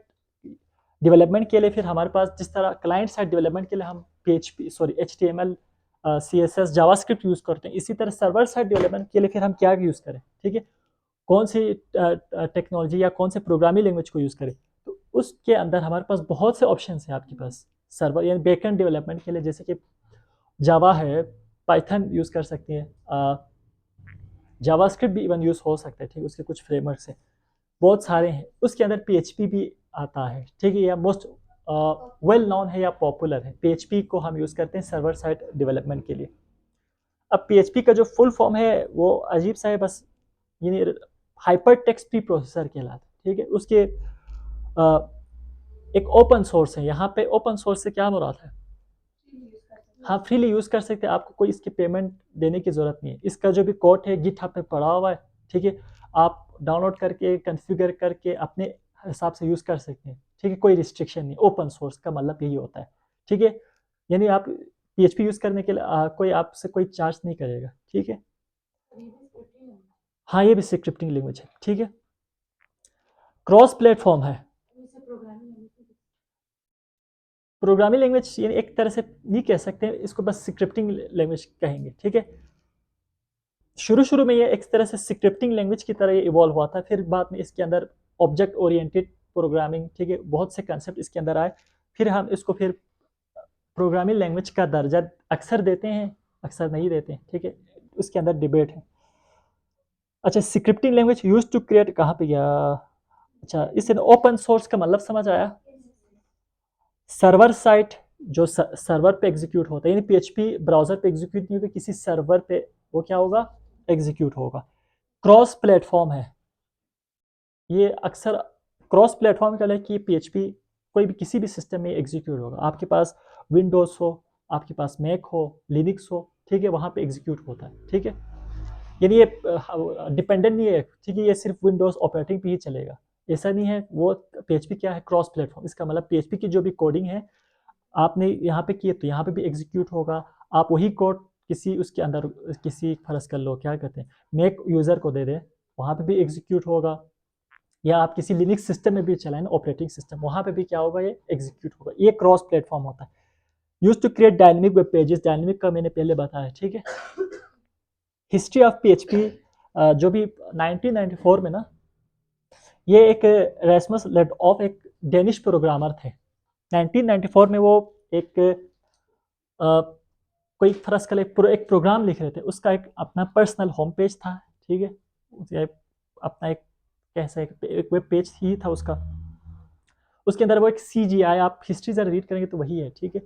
डेवलपमेंट के लिए फिर हमारे पास जिस तरह क्लाइंट साइड डेवलपमेंट के लिए हम PHP sorry HTML CSS JavaScript use करते हैं, इसी तरह सर्वर साइड डेवलपमेंट के लिए फिर हम क्या यूज़ करें, ठीक है। कौन सी टेक्नोलॉजी या कौन से प्रोग्रामिंग लैंग्वेज को यूज़ करें, तो उसके अंदर हमारे पास बहुत से ऑप्शन हैं आपके पास सर्वर यानी बैकएंड डेवलपमेंट के लिए, जैसे कि जावा है, पाइथन यूज़ कर सकती हैं, जावास्क्रिप्ट भी इवन यूज़ हो सकता है, ठीक है। उसके कुछ फ्रेमवर्क्स हैं, बहुत सारे हैं। उसके अंदर पीएचपी भी आता है, ठीक है। या मोस्ट वेल नोन है या पॉपुलर है, पीएचपी को हम यूज़ करते हैं सर्वर साइड डेवलपमेंट के लिए। अब पीएचपी का जो फुल फॉर्म है वो अजीब सा है, बस यानी हाइपर टेक्स्ट प्री प्रोसेसर कहलाता है, ठीक है। उसके एक ओपन सोर्स है, यहाँ पे ओपन सोर्स से क्या मुराद है, हाँ फ्रीली यूज़ कर सकते हैं, आपको कोई इसकी पेमेंट देने की ज़रूरत नहीं है। इसका जो भी कोड है गिटहब पे पड़ा हुआ है, ठीक है। आप डाउनलोड करके कॉन्फ़िगर करके अपने हिसाब से यूज़ कर सकते हैं, ठीक है। कोई रिस्ट्रिक्शन नहीं, ओपन सोर्स का मतलब यही होता है, ठीक है। यानी आप पीएचपी यूज़ करने के लिए कोई आपसे कोई चार्ज नहीं करेगा, ठीक है। हाँ, ये भी स्क्रिप्टिंग लैंग्वेज है, ठीक है। क्रॉस प्लेटफॉर्म है, प्रोग्रामिंग लैंग्वेज यानी एक तरह से नहीं कह सकते, इसको बस स्क्रिप्टिंग लैंग्वेज कहेंगे, ठीक है। शुरू शुरू में ये एक तरह से स्क्रिप्टिंग लैंग्वेज की तरह ये इवॉल्व हुआ था, फिर बाद में इसके अंदर ऑब्जेक्ट ओरिएंटेड प्रोग्रामिंग, ठीक है, बहुत से कंसेप्ट इसके अंदर आए, फिर हम इसको फिर प्रोग्रामिंग लैंग्वेज का दर्जा अक्सर देते हैं, अक्सर नहीं देते हैं, ठीक है। उसके अंदर डिबेट है। अच्छा, scripting language use to create कहाँ पे गया, अच्छा इससे ओपन सोर्स का मतलब समझ आया, सर्वर साइट जो सर्वर पे एग्जीक्यूट होता है, यानी पीएचपी ब्राउजर पे एग्जीक्यूट नहीं होगा, किसी सर्वर पे वो क्या होगा, एग्जीक्यूट होगा। क्रॉस प्लेटफॉर्म है, ये अक्सर क्रॉस प्लेटफॉर्म का है कि पीएचपी कोई भी किसी भी सिस्टम में एग्जीक्यूट होगा, आपके पास विंडोज़ हो, आपके पास मैक हो, लिनक्स हो, ठीक है, वहाँ पे एग्जीक्यूट होता है, ठीक है। यानी ये डिपेंडेंट नहीं है, ठीक है, ये सिर्फ विंडोज़ ऑपरेटिंग पे ही चलेगा, ऐसा नहीं है। वो पीएचपी क्या है, क्रॉस प्लेटफॉर्म, इसका मतलब पीएचपी की जो भी कोडिंग है आपने यहाँ पे किए तो यहाँ पे भी एग्जीक्यूट होगा। आप वही कोड किसी उसके अंदर किसी फर्ज कर लो क्या कहते हैं मैक यूज़र को दे दें, वहाँ पे भी एग्जीक्यूट होगा। या आप किसी लिनक्स सिस्टम में भी चलाएं ना, ऑपरेटिंग सिस्टम, वहाँ पे भी क्या होगा, ये एग्जीक्यूट होगा। ये क्रॉस प्लेटफॉर्म होता है। Use to create dynamic web pages, dynamic का मैंने पहले बताया, ठीक है। हिस्ट्री ऑफ पीएचपी जो भी 1994 में ना, ये एक रेस्मस लेडऑफ एक डेनिश प्रोग्रामर थे। 1994 में वो एक कोई फ़र्ज़ कर एक प्रोग्राम लिख रहे थे, उसका एक अपना पर्सनल होम पेज था, ठीक है। उसे अपना एक कैसा एक वेब पेज ही था उसका। उसके अंदर वो एक सीजीआई, आप हिस्ट्री ज़रा रीड करेंगे तो वही है, ठीक है।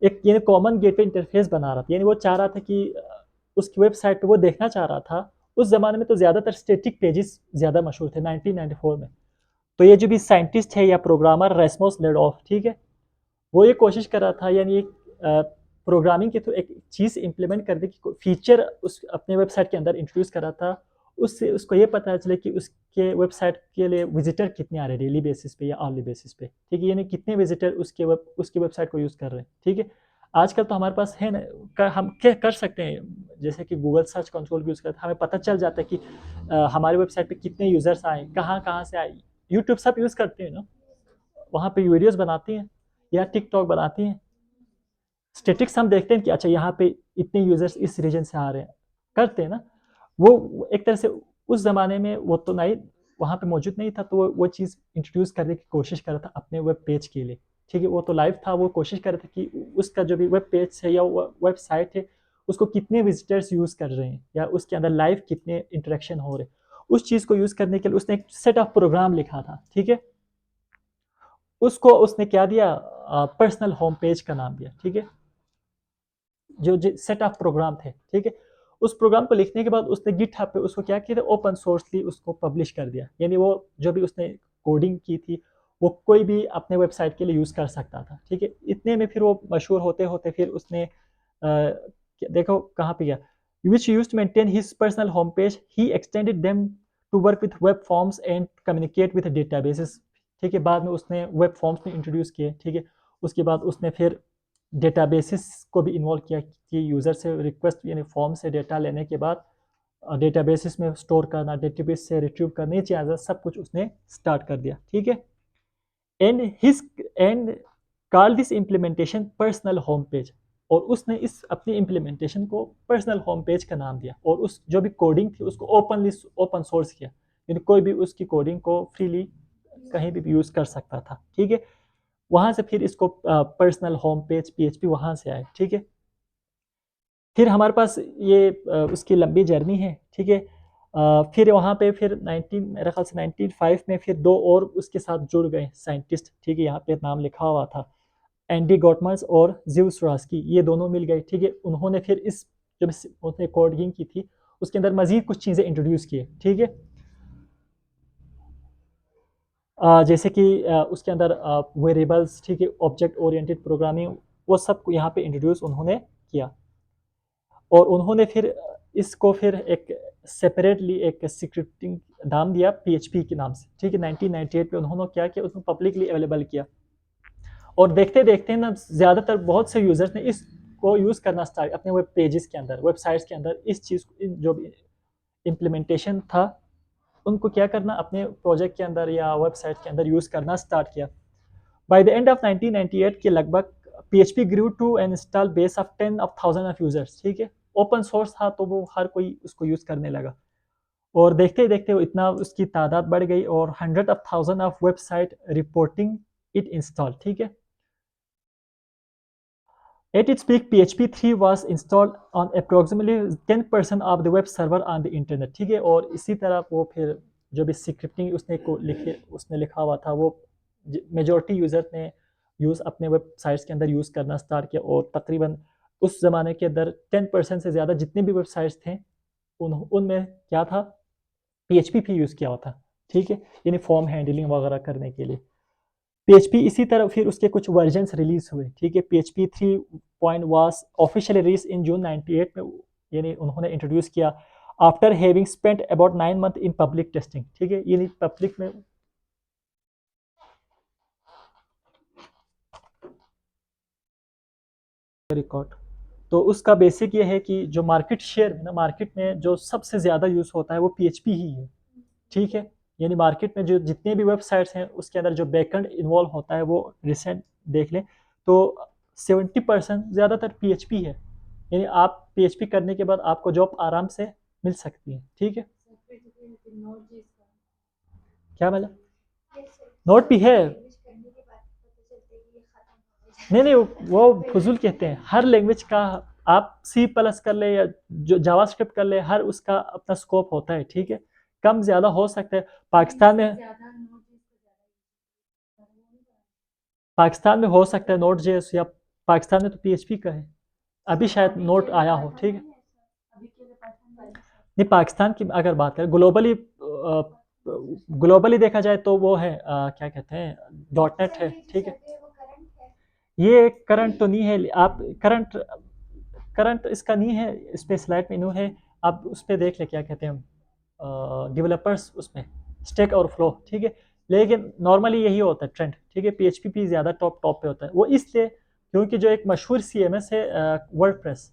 एक ये कॉमन गेटवे इंटरफेस बना रहा था, यानी वो चाह रहा था कि उसकी वेबसाइट पे वो देखना चाह रहा था। उस ज़माने में तो ज़्यादातर स्टैटिक पेजेस ज़्यादा मशहूर थे 1994 में। तो ये जो भी साइंटिस्ट है या प्रोग्रामर रेस्मस लेडॉफ, ठीक है, वो ये कोशिश कर रहा था, यानी एक प्रोग्रामिंग के थ्रू एक चीज़ इम्प्लीमेंट करने की फीचर उस अपने वेबसाइट के अंदर इंट्रोड्यूस कर रहा था। उससे उसको ये पता चले कि उसके वेबसाइट के लिए विजिटर कितने आ रहे हैं डेली बेसिस पे या आवर्ली बेसिस पे, ठीक है। यानी कितने विजिटर उसकी वेबसाइट को यूज़ कर रहे हैं, ठीक है। आजकल तो हमारे पास है ना, हम क्या कर सकते हैं, जैसे कि गूगल सर्च कंसोल यूज़ करते हैं, हमें पता चल जाता है कि हमारी वेबसाइट पे कितने यूज़र्स आए, कहाँ कहाँ से आए। यूट्यूब सब यूज़ करते हैं ना, वहाँ पे वीडियोस बनाती हैं या टिकटॉक बनाती हैं, स्टेटिक्स हम देखते हैं कि अच्छा यहाँ पे इतने यूजर्स इस रीजन से आ रहे हैं, करते हैं ना। वो एक तरह से उस ज़माने में वो तो नहीं, वहाँ पे मौजूद नहीं था, तो वो चीज़ इंट्रोड्यूस करने की कोशिश कर रहा था अपने वेब पेज के लिए। ठीक है, वो तो लाइव था, वो कोशिश कर रहा था कि उसका जो भी वेब पेज है या वेबसाइट है, उसको कितने विजिटर्स यूज़ कर रहे हैं या उसके अंदर लाइव कितने इंटरेक्शन हो रहे हैं। उस चीज़ को यूज़ करने के लिए उसने एक सेट ऑफ प्रोग्राम लिखा था। ठीक है, उसको उसने क्या दिया, पर्सनल होम पेज का नाम दिया। ठीक है, जो सेट ऑफ प्रोग्राम थे। ठीक है, उस प्रोग्राम को लिखने के बाद उसने गिटहब पे उसको क्या किया, ओपन सोर्सली उसको पब्लिश कर दिया। यानी वो जो भी उसने कोडिंग की थी वो कोई भी अपने वेबसाइट के लिए यूज़ कर सकता था। ठीक है, इतने में फिर वो मशहूर होते होते फिर उसने देखो कहाँ पे गया, which use to maintain his personal home page, he extended them to work with web forms and communicate with databases. ठीक है, बाद में उसने वेब फॉर्म्स ने इंट्रोड्यूस किए। ठीक है, उसके बाद उसने फिर डेटाबेसेस को भी इन्वॉल्व किया कि यूज़र से रिक्वेस्ट यानी फॉर्म से डेटा लेने के बाद डेटाबेसेस में स्टोर करना, डेटाबेस से रिट्रीव करने, ये चीज़ें सब कुछ उसने स्टार्ट कर दिया। ठीक है, and his and call this implementation personal home page, और उसने इस अपनी इम्प्लीमेंटेशन को पर्सनल होम पेज का नाम दिया, और उस जो भी कोडिंग थी उसको ओपन सोर्स किया, यानी कोई भी उसकी कोडिंग को फ्रीली कहीं भी यूज़ कर सकता था। ठीक है, वहाँ से फिर इसको पर्सनल होम पेज PHP वहाँ से आए। ठीक है, फिर हमारे पास ये उसकी लंबी जर्नी है। ठीक है, फिर वहाँ पे फिर 19 मेरे ख्याल से 1905 में फिर दो और उसके साथ जुड़ गए साइंटिस्ट। ठीक है, यहाँ पे नाम लिखा हुआ था, एंडी गॉटमर्स और जीव सुरास्की, ये दोनों मिल गए। ठीक है, उन्होंने फिर इस जब उसने कोडिंग की थी उसके अंदर मजीद कुछ चीज़ें इंट्रोड्यूस किए। ठीक है, जैसे कि उसके अंदर वेरिएबल्स, ठीक है, ऑब्जेक्ट ओरिएंटेड प्रोग्रामिंग, वो सब यहाँ पे इंट्रोड्यूस उन्होंने किया। और उन्होंने फिर इसको फिर एक सेपरेटली एक स्क्रिप्टिंग नाम दिया PHP के नाम से। ठीक है, 1998 में उन्होंने क्या किया, उसको पब्लिकली अवेलेबल किया, और देखते देखते ना ज़्यादातर बहुत से यूज़र्स ने इसको यूज़ करना स्टार्ट अपने वेब पेजेस के अंदर, वेबसाइट्स के अंदर इस चीज़ जो भी इम्प्लीमेंटेशन था उनको क्या करना अपने प्रोजेक्ट के अंदर या वेबसाइट के अंदर यूज़ करना स्टार्ट किया। बाय द एंड ऑफ 1998 के लगभग PHP grew to an install base of 10 of thousand of users। ठीक है, ओपन सोर्स था तो वो हर कोई उसको यूज़ करने लगा, और देखते ही देखते वो इतना उसकी तादाद बढ़ गई, और 100 of thousand of website reporting it install. ठीक है, at its peak PHP 3 was installed on approximately 10% of the web server on the internet। ठीक है, और इसी तरह वो फिर जो भी स्क्रिप्टिंग उसने लिखा हुआ था वो मेजॉरिटी यूज़र ने यूज़ अपने वेबसाइट्स के अंदर यूज़ करना स्टार्ट किया, और तकरीबन उस ज़माने के अंदर 10% से ज़्यादा जितने भी वेबसाइट्स थे उनमें क्या था, PHP यूज़ किया हुआ था। ठीक है, यानी फॉर्म हैंडलिंग वगैरह करने के लिए PHP। इसी तरह फिर उसके कुछ वर्जन्स रिलीज हुए। ठीक है, PHP 3 was officially release in June 98 में, यानी उन्होंने इंट्रोड्यूस किया after having spent about 9 month in public testing. ठीक है, यानी पब्लिक में रिकॉर्ड, तो उसका बेसिक ये है कि जो मार्केट शेयर है ना, मार्केट में जो सबसे ज़्यादा यूज़ होता है वो PHP ही है। ठीक है, यानी मार्केट में जो जितने भी वेबसाइट्स हैं उसके अंदर जो बैकएंड इन्वॉल्व होता है वो रिसेंट देख लें तो 70% ज़्यादातर PHP है। यानी आप PHP करने के बाद आपको जॉब आराम से मिल सकती है। ठीक है, क्या मतलब नोट भी है, नहीं नहीं वो फजूल कहते हैं, हर लैंग्वेज का आप C+ कर ले या जो जावास्क्रिप्ट कर ले, हर उसका अपना स्कोप होता है। ठीक है, कम ज़्यादा हो सकता है। पाकिस्तान में हो सकता है नोट जेएस, या पाकिस्तान में तो PHP का है, अभी शायद नोट आया हो। ठीक है, नहीं पाकिस्तान की अगर बात करें ग्लोबली, ग्लोबली देखा जाए तो वो है क्या कहते हैं, .NET है। ठीक है, ये करंट तो नहीं है, आप करंट करंट इसका नहीं है, इस पे स्लाइड मेनू है, आप उस पर देख ले क्या कहते हैं डेवलपर्स उसमें स्टैक और फ्लो। ठीक है, लेकिन नॉर्मली यही होता है ट्रेंड। ठीक है, PHP ज़्यादा टॉप टॉप पे होता है, वो इसलिए क्योंकि जो एक मशहूर CMS है वर्डप्रेस,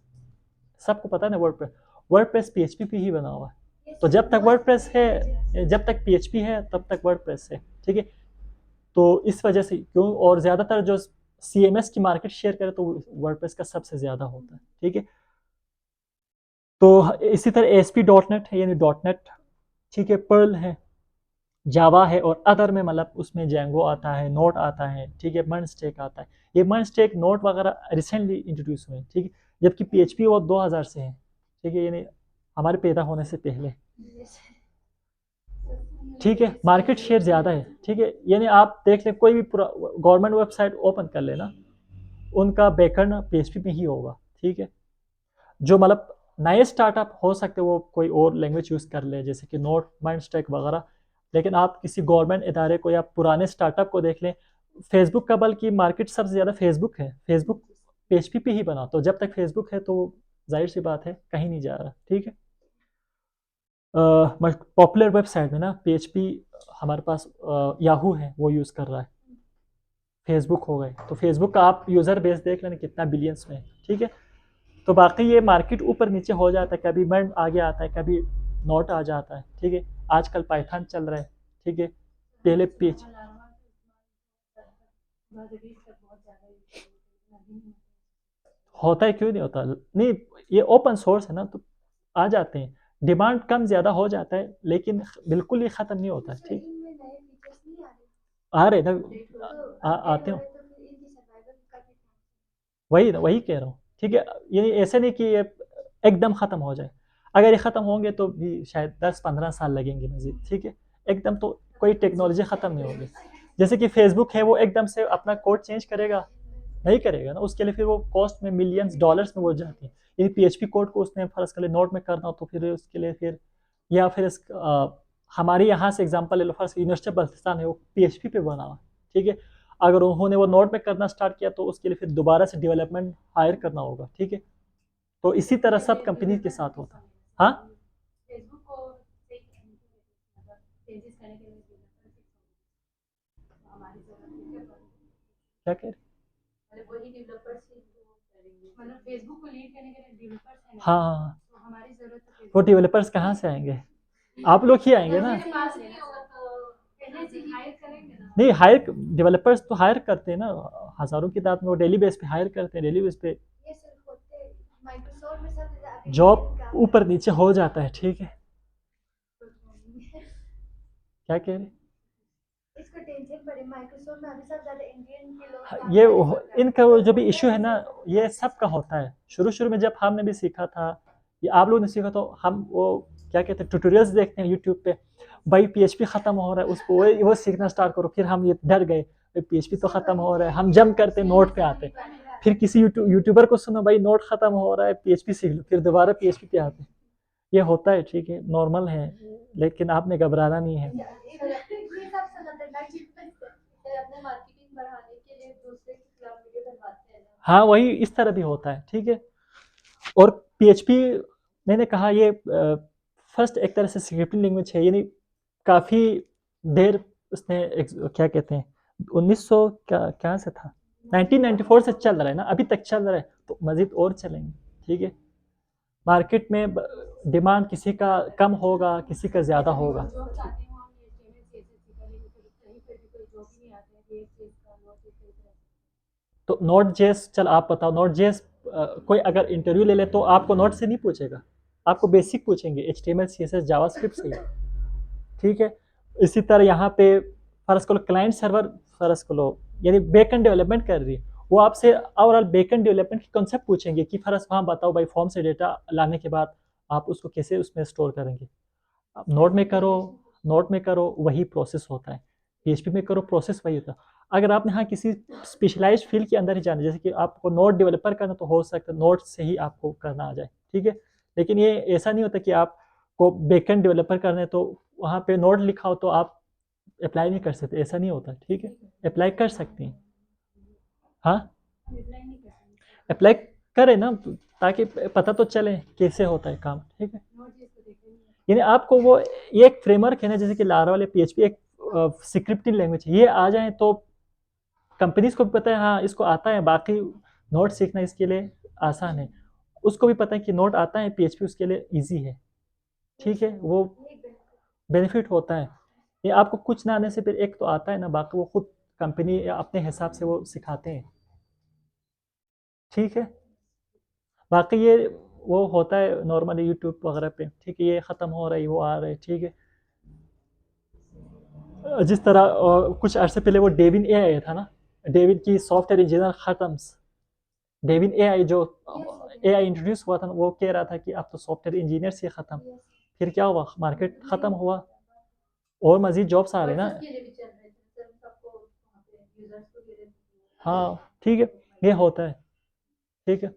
सबको पता है ना वर्डप्रेस, वर्डप्रेस PHP पे ही बना हुआ है। तो जब तक वर्डप्रेस है, जब तक PHP है तब तक वर्डप्रेस है। ठीक है, तो इस वजह से क्यों, और ज़्यादातर जो CMS की मार्केट शेयर करे तो वर्डप्रेस का सबसे ज़्यादा होता है, ठीक है। तो इसी तरह ASP.NET है, यानी .NET, ठीक है, पर्ल है, जावा है, और अदर में मतलब उसमें जेंगो आता है, नोट आता है, ठीक है, मर्नस्टेक आता है। ये मर्नस्टेक, नोट वगैरह रिसेंटली इंट्रोड्यूस हुए हैं, ठीक है, जबकि PHP वो 2000 से है, ठीक है, यानी हमारे पैदा होने से पहले, ठीक है। मार्केट शेयर ज़्यादा है, ठीक है, यानी आप देख लें कोई भी पूरा गवर्नमेंट वेबसाइट ओपन कर लेना, उनका बैकएंड PHP में ही होगा, ठीक है। जो मतलब नए स्टार्टअप हो सकते वो कोई और लैंग्वेज यूज़ कर ले, जैसे कि नोट, माइंडस्टैक वगैरह, लेकिन आप किसी गवर्नमेंट इदारे को या पुराने स्टार्टअप को देख लें, फेसबुक का बल्कि मार्केट सबसे ज़्यादा फेसबुक है, फेसबुक PHP पे ही बना, तो जब तक फेसबुक है तो जाहिर सी बात है कहीं नहीं जा रहा, ठीक है। पॉपुलर वेबसाइट में ना PHP, हमारे पास याहू है वो यूज़ कर रहा है, फेसबुक हो गए, तो फेसबुक का आप यूज़र बेस देख लेना कितना बिलियंस में है, ठीक है। तो बाकी ये मार्केट ऊपर नीचे हो जाता है, कभी मर्न आगे आता है, कभी नोट आ जाता है, ठीक है। आजकल पाइथन चल रहा है, ठीक है, पहले पेज होता है, क्यों नहीं होता, नहीं, ये ओपन सोर्स है ना, तो आ जाते हैं, डिमांड कम ज़्यादा हो जाता है, लेकिन बिल्कुल ही ख़त्म नहीं होता है, ठीक, आ रहे ना, आते हो, वही वही कह रहा हूँ, ठीक है। ये ऐसे नहीं कि ये एकदम ख़त्म हो जाए, अगर ये ख़त्म होंगे तो भी शायद 10-15 साल लगेंगे मज़ीद, ठीक है। एकदम तो कोई टेक्नोलॉजी ख़त्म नहीं होगी, जैसे कि फेसबुक है वो एकदम से अपना कोड चेंज करेगा, नहीं करेगा ना, उसके लिए फिर वो कॉस्ट में मिलियंस डॉलर्स में वो जाती है। यदि PHP कोड को उसने फर्ज कर ले नोट में करना हो तो फिर उसके लिए फिर, या फिर हमारे यहाँ से एग्जांपल ले लो, फर्स्ट यूनिवर्सिटी ऑफ बल्तिस्तान है वो PHP पे बना हुआ, ठीक है। अगर उन्होंने वो नोट में करना स्टार्ट किया तो उसके लिए फिर दोबारा से डेवलपमेंट हायर करना होगा, ठीक है। तो इसी तरह सब कंपनी के साथ होता है। हाँ, क्या कह रहे, हाँ हाँ वो डेवलपर्स कहाँ से आएंगे, आप लोग ही आएंगे ना, नहीं हायर, डेवलपर्स तो हायर करते हैं ना, हज़ारों की तादाद में वो डेली बेस पे हायर करते हैं, डेली बेस पे जॉब ऊपर नीचे हो जाता है, ठीक है। क्या कह रहे, ये इनका वो जो भी इशू है ना, ये सबका होता है, शुरू शुरू में जब हमने भी सीखा था, ये आप लोगों ने सीखा, तो हम वो क्या कहते हैं ट्यूटोरियल्स देखते हैं यूट्यूब पे, भाई PHP ख़त्म हो रहा है, उसको वो सीखना स्टार्ट करो, फिर हम ये डर गए, PHP तो ख़त्म हो रहा है, हम जंप करते नोट पे आते, फिर किसी यूट्यूबर को सुनो भाई नोट ख़त्म हो रहा है PHP सीख लो, फिर दोबारा PHP पे आते, ये होता है, ठीक है, नॉर्मल है, लेकिन आपने घबराना नहीं है। हाँ वही इस तरह भी होता है, ठीक है। और PHP, मैंने कहा ये फर्स्ट एक तरह से स्क्रिप्टिंग लैंग्वेज है, यानी काफ़ी देर उसने क्या कहते हैं 1900 क्या क्या से था, 1994 से चल रहा है ना, अभी तक चल रहा है, तो मज़ीद और चलेंगे, ठीक है। मार्केट में डिमांड किसी का कम होगा, किसी का ज़्यादा होगा। तो नोट जेएस, चल आप बताओ नोट जेएस, कोई अगर इंटरव्यू ले ले तो आपको नोट से नहीं पूछेगा, आपको बेसिक पूछेंगे, HTML CSS जावास्क्रिप्ट से, ठीक है। इसी तरह यहाँ पे फर्ज करो क्लाइंट सर्वर, फर्ज करो यानी बैकएंड डेवलपमेंट कर रही है, वो आपसे ओवरऑल बैकएंड डेवलपमेंट की कॉन्सेप्ट पूछेंगे कि फर्ज वहाँ बताओ भाई फॉर्म से डेटा लाने के बाद आप उसको कैसे उसमें स्टोर करेंगे, आप नोट में करो वही प्रोसेस होता है, PHP में करो प्रोसेस वही होता है। अगर आपने हाँ किसी स्पेशलाइज्ड फील्ड के अंदर ही जाना, जैसे कि आपको नोट डेवलपर करना, तो हो सकता है नोट से ही आपको करना आ जाए, ठीक है। लेकिन ये ऐसा नहीं होता कि आपको बैकएंड डेवलपर करना है तो वहाँ पे नोट लिखा हो तो आप अप्लाई नहीं कर सकते, ऐसा नहीं होता, ठीक है। अप्लाई कर सकती हैं, हाँ, अप्लाई करें ना, ताकि पता तो चले कैसे होता है काम, ठीक है। यानी आपको वो ये एक फ्रेमवर्क है ना, जैसे कि लारावल या PHP एक स्क्रिप्टिंग लैंग्वेज है, ये आ जाए तो कंपनीज को भी पता है हाँ इसको आता है, बाकी नोट सीखना इसके लिए आसान है, उसको भी पता है कि नोट आता है PHP उसके लिए ईजी है, ठीक है। वो बेनिफिट होता है, ये आपको कुछ ना आने से फिर एक तो आता है ना, बाकी वो खुद कंपनी अपने हिसाब से वो सिखाते हैं, ठीक है। बाकी ये वो होता है नॉर्मली यूट्यूब वगैरह पे, ठीक है, ये ख़त्म हो रही वो आ रही, ठीक है। जिस तरह कुछ अर्से पहले वो डेविन ए आई था ना, डेविन की सॉफ्टवेयर इंजीनियर ख़त्म, डेविन ए आई जो ए आई इंट्रोड्यूस हुआ था वो कह रहा था कि अब तो सॉफ्टवेयर इंजीनियर से ख़त्म, फिर क्या हुआ, मार्केट ख़त्म हुआ और मज़ीद जॉब्स आ रहे ना। हाँ ठीक है, ये होता है, ठीक है,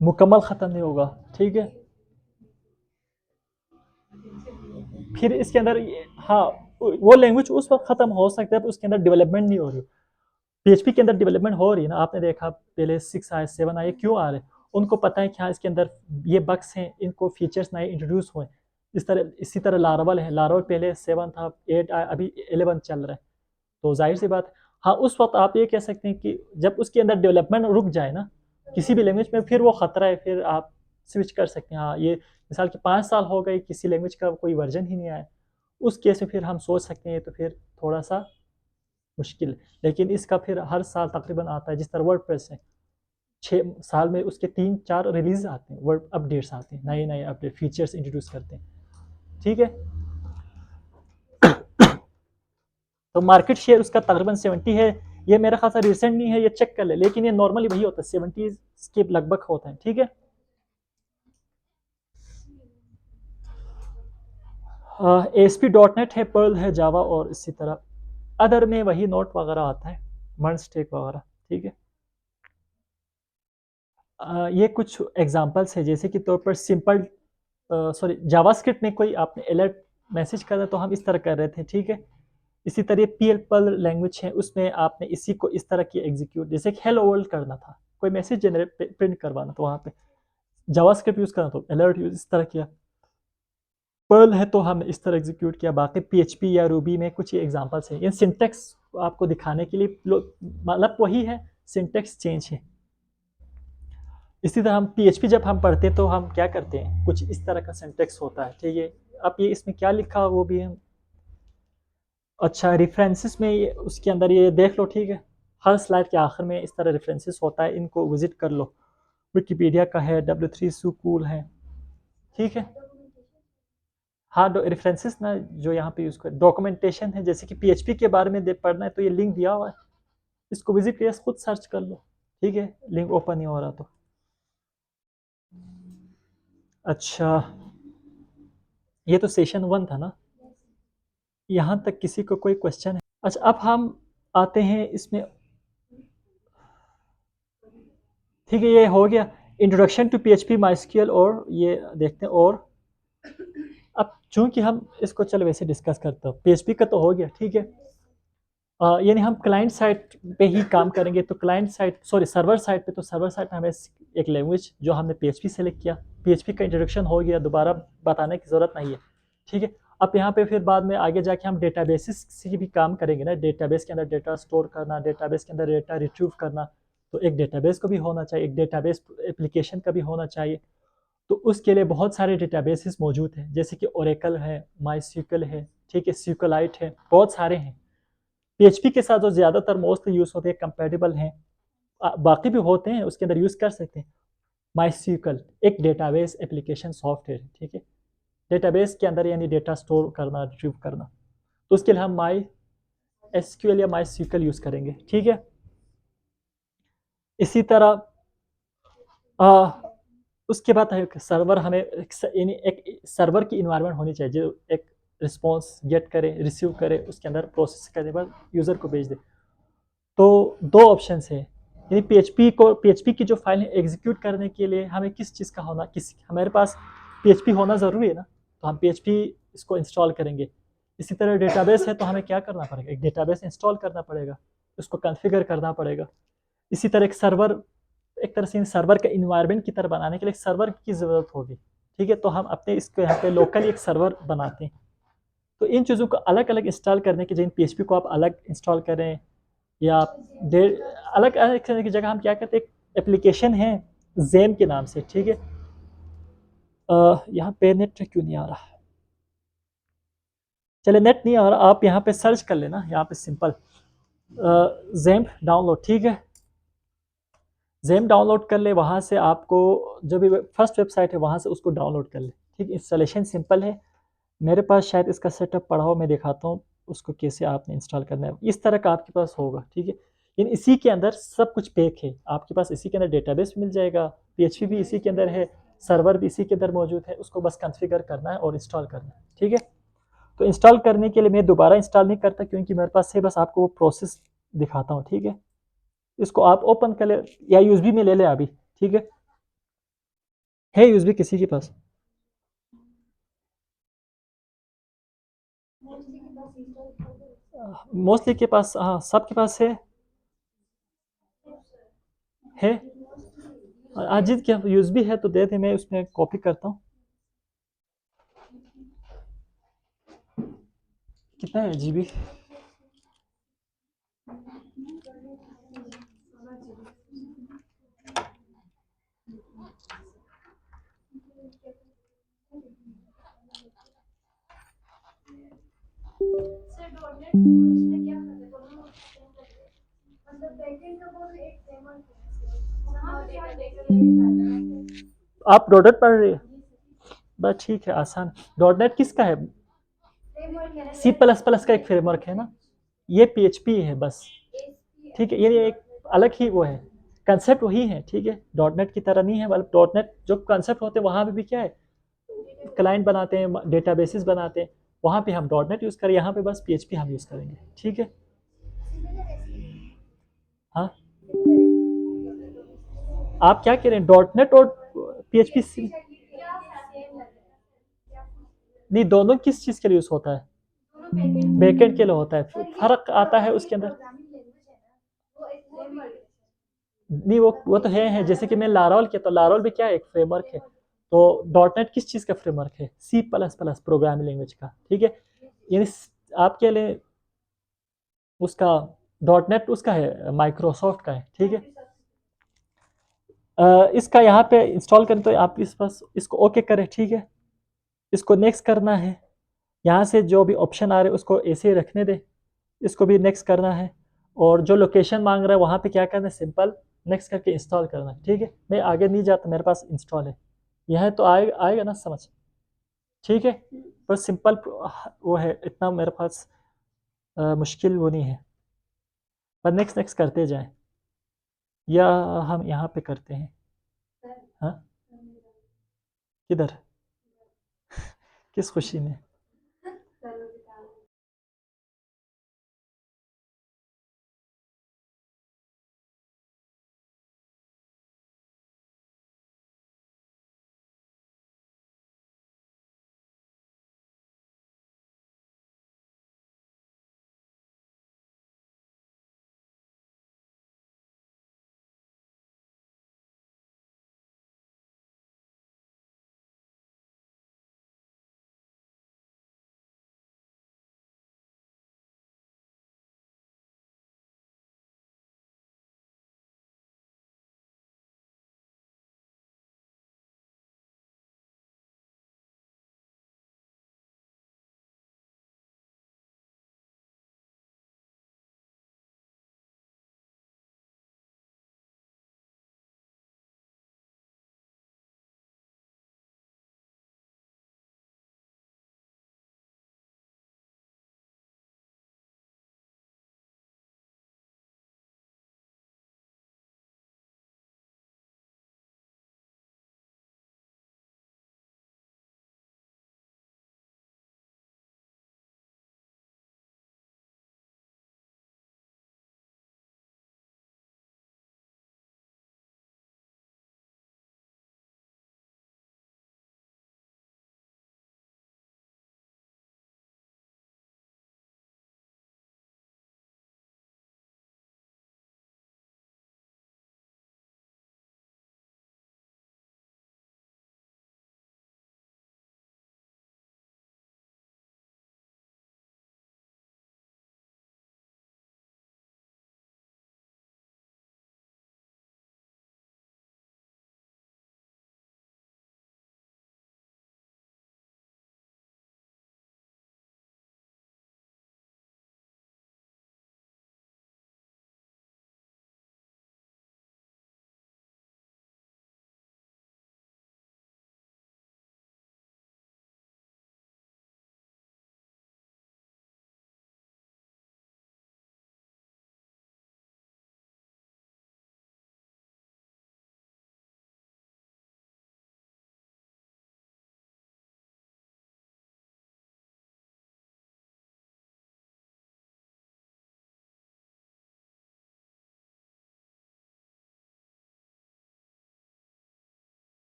मुकम्मल ख़त्म नहीं होगा, ठीक है। फिर इसके अंदर हाँ, वो लैंग्वेज उस वक्त ख़त्म हो सकता है उसके अंदर डेवलपमेंट नहीं हो रही। पीएचपी के अंदर डेवलपमेंट हो रही है ना, आपने देखा पहले 6 आए 7 आए क्यों आ रहे हैं, उनको पता है कि हाँ इसके अंदर ये बग्स हैं, इनको फीचर्स नए इंट्रोड्यूस हुए। इसी तरह लारावल है, लारावल पहले 7 था 8 आया, अभी 11 चल रहा है। तो जाहिर सी बात है, हाँ उस वक्त आप ये कह सकते हैं कि जब उसके अंदर डेवलपमेंट रुक जाए ना किसी भी लैंग्वेज में, फिर वो ख़तरा है, फिर आप स्विच कर सकते हैं। हाँ ये मिसाल के 5 साल हो गए किसी लैंग्वेज का कोई वर्जन ही नहीं आया, उस केस में फिर हम सोच सकते हैं तो फिर थोड़ा सा मुश्किल है। लेकिन इसका फिर हर साल तकरीबन आता है, जिस तरह वर्डप्रेस है 6 साल में उसके 3-4 रिलीज आते हैं, वर्ड अपडेट्स आते हैं, नए नए अपडेट फीचर्स इंट्रोड्यूस करते हैं, ठीक है। तो मार्केट शेयर उसका तकरीबन 70 है, ये मेरा खासा रिसेंट नहीं है, ये चेक कर ले, लेकिन ये नॉर्मली वही होता है 70 के लगभग होता है, ठीक है। एस पी डॉट नेट है, पर्ल है, जावा, और इसी तरह अदर में वही नोट वगैरह आता है, मर्नस्टेक वगैरह, ठीक है। ये कुछ एग्जांपल्स है, जैसे कि तौर पर सिंपल सॉरी जावास्क्रिप्ट में कोई आपने अलर्ट मैसेज करा तो हम इस तरह कर रहे थे, ठीक है। इसी तरह पी एल पर्ल लैंग्वेज है, उसमें आपने इसी को इस तरह की एग्जीक्यूट, जैसे कि हेलो वर्ल्ड करना था, कोई मैसेज जनरेट प्रिंट करवाना तो वहाँ पे जावास्क्रिप्ट यूज़ करना तो अलर्ट यूज इस तरह किया, पर्ल है तो हमने इस तरह एग्जीक्यूट किया। बाकी पीएचपी या रूबी में कुछ ये एग्जांपल्स हैं, ये सिंटेक्स आपको दिखाने के लिए मतलब वही है, सिंटेक्स चेंज है। इसी तरह हम पीएचपी जब हम पढ़ते हैं तो हम क्या करते हैं, कुछ इस तरह का सिंटेक्स होता है, ठीक है। अब ये इसमें क्या लिखा वो भी हम, अच्छा रेफरेंसेस में ये उसके अंदर ये देख लो, ठीक है। हर स्लाइड के आखिर में इस तरह रेफरेंसेस होता है, इनको विजिट कर लो। विकिपीडिया का है, W3 सुकूल है, ठीक है। हाँ रेफरेंसेस ना जो यहाँ पे यूज़ कर, डॉक्यूमेंटेशन है, जैसे कि पीएचपी के बारे में पढ़ना है तो ये लिंक दिया हुआ है, इसको विजिट करिए, खुद सर्च कर लो, ठीक है। लिंक ओपन नहीं हो रहा तो अच्छा, ये तो सेशन 1 था ना, यहाँ तक किसी को कोई क्वेश्चन है? अच्छा अब हम आते हैं इसमें, ठीक है, ये हो गया इंट्रोडक्शन टू पीएचपी माइस्क्यूएल, और ये देखते हैं। और अब चूंकि हम इसको चलो वैसे डिस्कस करते हो, पीएचपी का तो हो गया, ठीक है। यानी हम क्लाइंट साइड पे ही काम करेंगे, तो client side sorry server side पे, तो सर्वर साइड पे हमें एक लैंग्वेज जो हमने पीएचपी सेलेक्ट किया, पीएचपी का इंट्रोडक्शन हो गया, दोबारा बताने की ज़रूरत नहीं है, ठीक है। अब यहाँ पे फिर बाद में आगे जाके हम डेटाबेसिस से भी काम करेंगे ना, डेटाबेस के अंदर डेटा स्टोर करना, डेटाबेस के अंदर डेटा रिट्रीव करना, तो एक डेटाबेस को भी होना चाहिए, एक डेटाबेस एप्लीकेशन का भी होना चाहिए। तो उसके लिए बहुत सारे डेटाबेसेस मौजूद हैं, जैसे कि ओरेकल है, माई है, ठीक है, SQLite है, बहुत सारे हैं। पीएचपी के साथ जो ज़्यादातर मोस्टली यूज़ होते हैं कंपेटेबल हैं, बाकी भी होते हैं उसके अंदर यूज़ कर सकते हैं। माई एक डेटाबेस एप्लीकेशन सॉफ्टवेयर है, ठीक है। डेटाबेस के अंदर यानी डेटा स्टोर करना, रिट्रीव करना, तो उसके लिए हम माई एसक्यूएल या माई यूज़ करेंगे, ठीक है। इसी तरह आ, उसके बाद एक सर्वर, हमें यानी एक सर्वर की इन्वायरमेंट होनी चाहिए जो एक रिस्पॉन्स गेट करे, रिसीव करे, उसके अंदर प्रोसेस करने के बाद यूज़र को भेज दे। तो दो ऑप्शन है, यानी पीएचपी की जो फाइल है एग्जीक्यूट करने के लिए हमें किस चीज़ का होना, किस हमारे पास पीएचपी होना ज़रूरी है ना, तो हम पीएचपी इसको इंस्टॉल करेंगे। इसी तरह डेटाबेस है तो हमें क्या करना पड़ेगा, एक डेटाबेस इंस्टॉल करना पड़ेगा, उसको कॉन्फ़िगर करना पड़ेगा। इसी तरह एक सर्वर, एक तरह से सर्वर का इन्वायरमेंट की तरह बनाने के लिए एक सर्वर की ज़रूरत होगी, ठीक है। तो हम अपने इसको यहाँ पे लोकली एक सर्वर बनाते हैं। तो इन चीज़ों को अलग अलग इंस्टॉल करने के, जिन पीएचपी को आप अलग इंस्टॉल करें या अलग अलग करने की जगह हम क्या करते हैं, एक एप्लीकेशन है जेम के नाम से, ठीक है। यहाँ पे नेट क्यों नहीं आ रहा, चले नेट नहीं और आप यहाँ पे सर्च कर लेना, यहाँ पे सिंपल ज़ैम्प डाउनलोड, ठीक है। ज़ैम्प डाउनलोड कर ले, वहाँ से आपको जो भी फर्स्ट वेबसाइट है वहाँ से उसको डाउनलोड कर ले, ठीक। इंस्टॉलेशन सिंपल है, मेरे पास शायद इसका सेटअप पड़ा हो, मैं दिखाता हूँ उसको कैसे आपने इंस्टॉल करना है। इस तरह का आपके पास होगा, ठीक है। इन इसी के अंदर सब कुछ पैक है आपके पास, इसी के अंदर डेटाबेस मिल जाएगा, पीएचपी भी इसी के अंदर है, सर्वर भी इसी के अंदर मौजूद है, उसको बस कॉन्फ़िगर करना है और इंस्टॉल करना है, ठीक है। तो इंस्टॉल करने के लिए मैं दोबारा इंस्टॉल नहीं करता क्योंकि मेरे पास है, बस आपको वो प्रोसेस दिखाता हूँ, ठीक है। इसको आप ओपन कर ले या यूएसबी में ले ले अभी, ठीक है यूएसबी किसी के पास? मोस्टली के पास, हाँ सबके पास है। अजीत के यूएसबी है तो दे दे, मैं उसमें कॉपी करता हूँ। कितना है जीबी? आप डॉट पढ़ रहे हैं? बस ठीक है, आसान। डॉट नेट किसका है? सी प्लस प्लस का एक फ्रेमवर्क है ना, ये पीएचपी है बस, ठीक है। ये एक अलग ही वो है, कंसेप्ट वही है, ठीक है। डॉट नेट की तरह नहीं है, मतलब डॉट नेट जो कंसेप्ट होते हैं वहाँ पे भी क्या है, क्लाइंट बनाते हैं, डेटाबेसेस बनाते हैं, वहाँ पे हम डॉट नेट यूज़ करें, यहाँ पे बस पीएचपी हम यूज़ करेंगे, ठीक है। हाँ, आप क्या कह रहे हैं, डॉट नेट और पीएचपी? नहीं, दोनों किस चीज़ के लिए यूज़ होता है? बैकएंड के लिए होता है, फर्क आता है उसके अंदर। नहीं, वो तो है जैसे कि मैं लारॉल किया, तो लारॉल भी क्या है, एक फ्रेमवर्क है। तो डॉट नेट किस चीज़ का फ्रेमवर्क है? C plus plus programming language का, ठीक है। यानी आपके लिए उसका डॉट नेट उसका है, माइक्रोसॉफ्ट का है, ठीक है। इसका यहाँ पे इंस्टॉल करें तो आप इस पास इसको ओके करें, ठीक है। इसको नेक्स्ट करना है, यहाँ से जो भी ऑप्शन आ रहे हैं उसको ऐसे ही रखने दें, इसको भी नेक्स्ट करना है, और जो लोकेशन मांग रहा है वहाँ पे क्या करना है, सिंपल नेक्स्ट करके इंस्टॉल करना है, ठीक है। मैं आगे नहीं जाता, मेरे पास इंस्टॉल है, यह तो आएगा आएगा ना समझ, ठीक है। बस सिंपल वो है, इतना मेरे पास मुश्किल वो नहीं है, पर नेक्स्ट नेक्स्ट करते जाएं, या हम यहाँ पे करते हैं। हाँ, किधर, किस खुशी में?